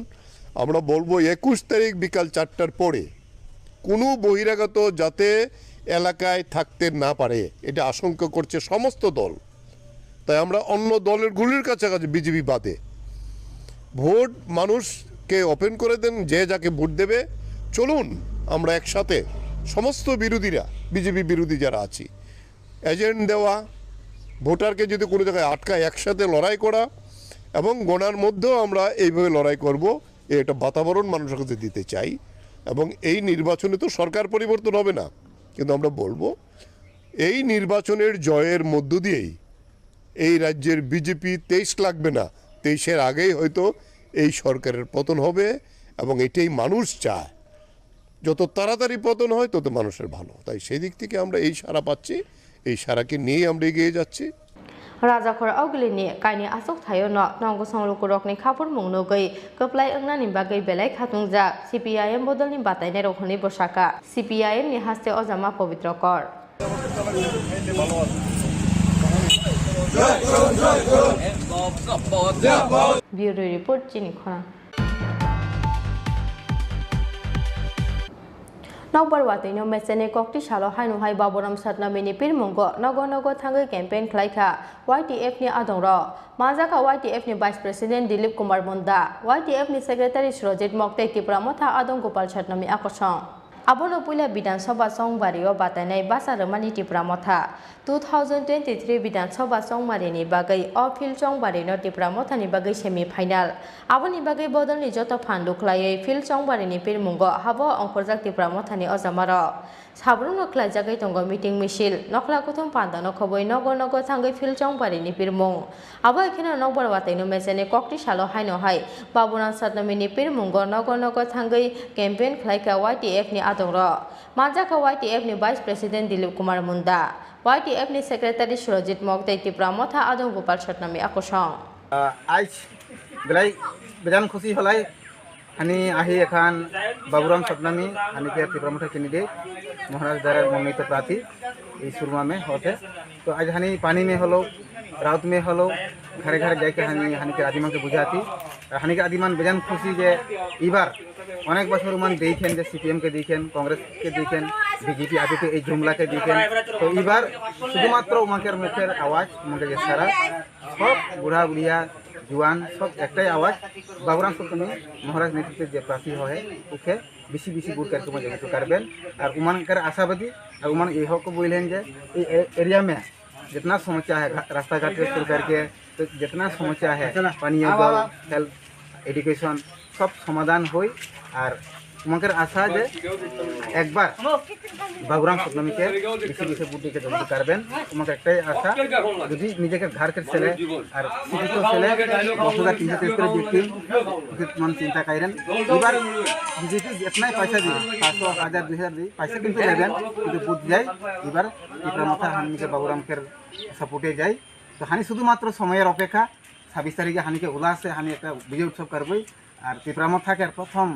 আমরা বলবো 21 তারিখ বিকাল 4টার পরে কোনো বহিরাগত যাতে এলাকায় থাকতে না পারে, এটা আশঙ্কা করছে সমস্ত দল। তাই আমরা অন্য দলের গুলির কাছাকাছি, বিজেপি বাদে, ভোট মানুষকে ওপেন করে দেন, যে যাকে ভোট দেবে চলুন আমরা একসাথে সমস্ত বিরোধীরা, বিজেপি বিরোধী যারা আছি, এজেন্ট দেওয়া, ভোটারকে যদি কোনো জায়গায় আটকায় একসাথে লড়াই করা এবং গণার মধ্যেও আমরা এইভাবে লড়াই করব, একটা বাতাবরণ মানুষের কাছে দিতে চাই। এবং এই নির্বাচনে তো সরকার পরিবর্তন হবে না, কিন্তু আমরা বলবো এই নির্বাচনের জয়ের মধ্য দিয়েই এই রাজ্যের বিজেপি 23 লাগবে না, 23-এর আগেই হয়তো এই সরকারের পতন হবে এবং এটাই মানুষ চায়। যত তাড়াতাড়ি পতন হয় তত মানুষের ভালো। তাই সেই দিক থেকে আমরা এই সাড়া পাচ্ছি, এই সাড়াকে নিয়ে আমরা এগিয়ে যাচ্ছি। Razakor Augilini Kaini Asok Tayono Nongo Sonlukurokni Kapur Mungnogai Koplai Angani Bagai Belai Katungja CPIM Bodolni Batane Rohoni Boshaka CPIM ni Haste Ozama Povitrokor. Bureau Report Chinikona. Nokbar Watino Mesene Kokti Shalo Hainu Hai Baboram Satna Mini Pirmungo Nogo Tangai campaign Klaika YTF ni Adongro Mazaka YTF ni Vice President Dilip Kumar Munda YTF ni Secretary Shrojit Mokte Kipramotha Adong Gopal Chatnami Akosong Abono Pula Bidan Soba Song Bario Batanai Basaromani Tipramotha 2023 Bidan Soba Song Marini Bagai Ophil Chong Barino Tipramotha ni Bagai Semi Final Aboni Bagai Bodon ni Joto Pandu Klaye Phil Chong Barini Pirmungo Habo Onkorjak Tipramotha ni Ozamaro Sabruno Klajagai Tongo meeting Michil Nokla Kutum Panda no Koboi Nogo Tangai Phil Chong Barini Pirmung Abo Ekino Nokbar Watino Mesene Kokti Shalo Haino Hai Baburan Satnamini Pirmungo Nogo Tangai campaign Klaika YTF ni Adongro Manjaka YTF ni Vice President Dilip Kumar Munda YTF ni Secretary Shrojit Mokte Tipramotha Adong Gopal Chatnami Akosong আজ বেলাই বেজান খুশি হলাই হানি আহি এখান বাবুরাম सतनामी हानि के Tripura candidate महाराज द्वारा मनोनीत प्रार्थी इस सुरमा में होते तो आज हानि पानी में हलो राउत में हलो घरे घरे जाके हानि के आदिमान के बुझाती हानि के आदिमान बेजान खुशी जे इबार अनेक बছর मान देखें जे सीपीएम के देखें कांग्रेस के देखें बीजेपी आदि के এই जुमला के देखें तो इबार শুধুমাত্র उमाकेर मुखेर आवाज उमाके जे सारा सब बुढ़ा बुढ़िया जुआन सब एकटाई आवाज बाबुराम सतनामी महाराज नेतृत्व जे प्रार्थी है उके बेसि बेसि भोट करके मजा करबें और उमानकर आशावादी और उमान ये को बोलें जे एरिया में जितना समस्या है रास्ता घाट से शुरू करके तो जितना समस्या है पानी जल हेल्थ एडुकेशन सब समाधान हो और उमाकर आशा जे एक बार बाबुराम सतनामी के बेसि बेसि भोट के जल्दी करबें उमाकर एकटाई आशा यदि निजे के घर के चले और सिटी तो चले 10,330 করে দিচ্ছি মান চিন্তা করেন এবার বিজেপি जितना पैसा दिए 500 1000 2000 दिए पैसा কিন্তু लेबेन কিন্তু বুঝ যায় এবার ত্রিপুরা মাথা হানিকে বাবুরাম के सपोर्टे যায় তো হানি শুধুমাত্র সময়ের অপেক্ষা 26 তারিখে হানিকে উল্লাসে হানি একটা বিজয় উৎসব করবই আর ত্রিপুরা মাথাকে প্রথম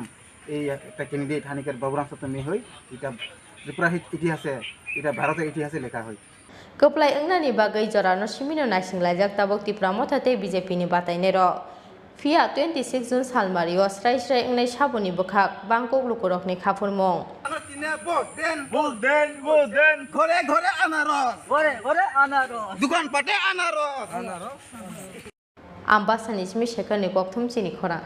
এই একটা ক্যান্ডিডেট হানিকের বাবুরাম सतनामी হই এটা ত্রিপুরা ইতিহাসে এটা ভারতের ইতিহাসে লেখা হয় Keplai engnani bagai jorano simino nasinglajak tabok Tripura mothate BJP ni batainero Fia 26 June salmario srai srai engnai saboni bokhak bangkok lukorokni khapurmong vote দেন ঘরে ঘরে আনারস দোকান পাটে আনারস Ambasani smi shekarni kokthum chini khora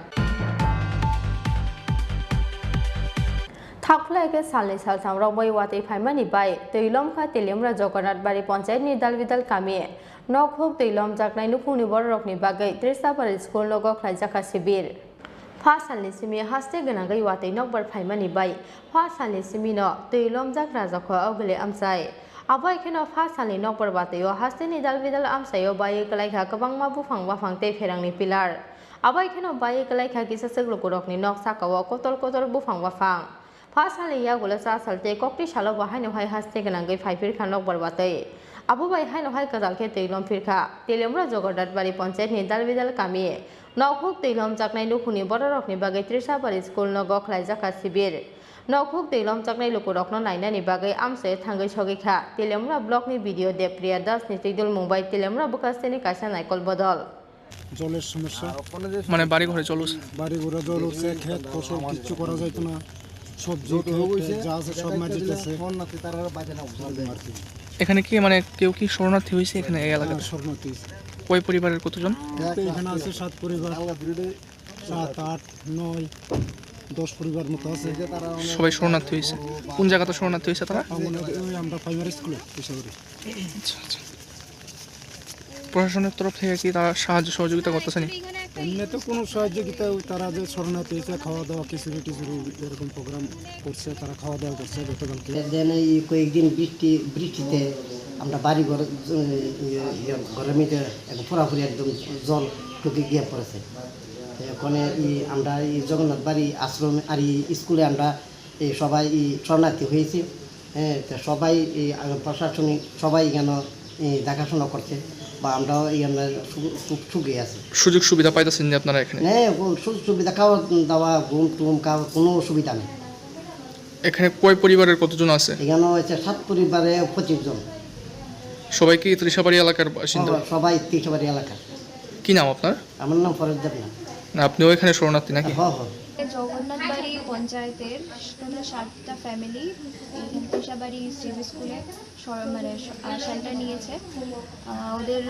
थाखलायके सालनि सालसाम रबय वातै फाइमानि बाय दैलमखा तेलेमरा जगन्नाथबारि पन्चायतनि दालबिदाल कामि नखहुक दैलम जाकनाय नुफुंनि बररकनि बागै त्रिसाबारि school लोगो ख्लायजाखा शिबिर फा सालनि सिमि हास्ते गोनांगै वातै नकबार फाइमानि बाय फा सालनि सिमिनो दैलम जाक राजाखौ आवगले आमसाय आबाय खेनो फा सालनि नकबार वातैयो हास्तेनि दालबिदाल आमसायो बाय गलायखा गोबांमा बुफां बाफां तै फेरांनि पिलार आबाय खेनो बाय गलायखा किसा सग्लुकुरकनि नक साकाव कतल कतल बुफां बाफां फासाले यागुला सा सालते कक्ति सालो बाहायनो हाय हास्ते गोनांगै फाइफिर खानक बरबातै आबो बाय हायनो हाय गजालखे दैलम फिरखा तेलेमरा जगन्नाथबारि पन्चायतनि दालबिदाल कामि नखहुक दैलम जाकनाय लुखुनि बररकनि बागै त्रिसाबारि स्कुल नगो ख्लायजाखा शिबिर नखहुक दैलम जाकनाय लुकुरकनो नायनानि बागै आमसे थांगै सगैखा तेलेमरा ब्लकनि भिडिअ देवप्रिया दास नितिदुल मुंबाइ तेलेमरा बुकास्तेनि कासा नायकल बदल জলের সমস্যা মানে বাড়ি ঘরে জল উঠছে ক্ষেত ফসল কিচ্ছু করা যাইতো না সবজি যা আছে সব মাটি গেছে এখানে কি মানে কেউ কি শরণার্থী হয়েছে এখানে এই এলাকায় শরণার্থী কয় পরিবারের কতজন এখানে আছে 7 পরিবার 7 8 9 10 পরিবার মতো আছে সবাই শরণার্থী হয়েছে কোন জায়গাতে শরণার্থী হয়েছে তারা আমরা প্রাইমারি স্কুলে পেশাগরি আচ্ছা প্রশাসনের তরফ থেকে কি তারা সাহায্য সহযোগিতা করতেছেন এমনি তো কোনো সহযোগিতা তারা যে শরণার্থী হয়েছে খাওয়া দাওয়া খিচুড়ি টিচুড়ি এরকম প্রোগ্রাম করছে তারা খাওয়া দাওয়া করছে গতকালকে এই কয়েকদিন বৃষ্টিতে আমরা বাড়ি ঘরের মধ্যে পুরাপুরি একদম জল ঢুকে গিয়ে পড়েছে ওখানে আমরা এই জগন্নাথ বাড়ি আশ্রম আর স্কুলে আমরা সবাই শরণার্থী হয়েছি হ্যাঁ সবাই প্রশাসনিক সবাই কেন দেখাশোনা করছে বা আমরাও খুব সুখী আছি সুযোগ সুবিধা পাইতেছেন যে আপনারা এখানে হ্যাঁ সুযোগ সুবিধা খাওয়া দাওয়া ঘুম টুম কোনো অসুবিধা নেই এখানে কয় পরিবারের কতজন আছে এখানে হচ্ছে 7 পরিবারে 25 জন সবাই কি ত্রিশাবাড়ি এলাকার বাসিন্দা সবাই ত্রিশাবাড়ি এলাকার কি নাম আপনার আমার নাম ফরজ দেবনা না আপনিও এখানে শরণার্থী নাকি হ্যাঁ হ্যাঁ জগন্নাথবাড়ি পঞ্চায়েতের টোটাল 7টা ফ্যামিলি ত্রিশাবাড়ি সিবি স্কুলে মানে শেল্টার নিয়েছে ওদের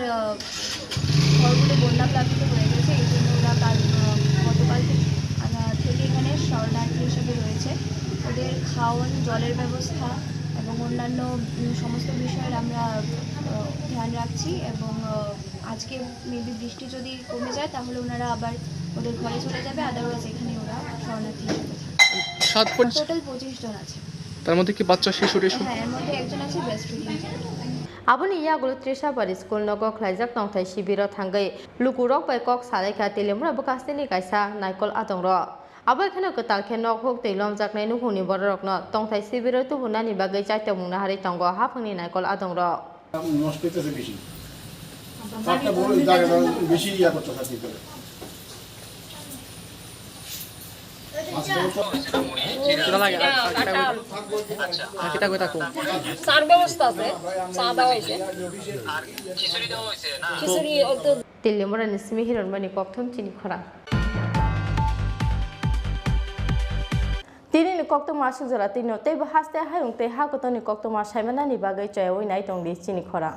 ঘরগুলো বন্যা প্লাবিত হয়ে গেছে এই জন্য ওরা গতকাল থেকে এখানে শরণার্থী হিসেবে রয়েছে ওদের খাওয়ান জলের ব্যবস্থা এবং অন্যান্য সমস্ত বিষয়ের আমরা ধ্যান রাখছি এবং আজকে মেবি বৃষ্টি যদি কমে যায় তাহলে ওনারা আবার ওদের ঘরে চলে যাবে আদারওয়াইজ এখানে ওরা শরণার্থী হিসেবে থাকবে টোটাল 25 জন আছে তার মধ্যে কি বাচ্চা শিশু হ্যাঁ এর মধ্যে একজন আছে ব্রেস্ট ফিডিং Aboni yagulo त्रिसाबारि स्कुल नगो ख्लायजाक नंथाय शिबिर थांगै लुकुरक बाय कक सालायखा तेलेमरा बुकास्तेनि कायसा नायकल आदंर आबाय खेनो गतालखे नखहुक दैलम जाकनाय नुहुनि बररकनो तंथाय शिबिर तुबुनानि बागै चाइता मुंना हारि तंगो हाफांनि नायकल आदंर নষ্ট হইতেছে বেশি একটা বড় জায়গা বেশি করতে থাকে চার ব্যবস্থা আছে চা দেওয়া হয়েছে খিচুড়ি Tilimura ni simi hiron mani kokthum chini khora. Tini ni kokthum asuk jara tino tei haste hayung tei hakotoni kokthum asaimana ni bagai chayoi nai tong di chini khora.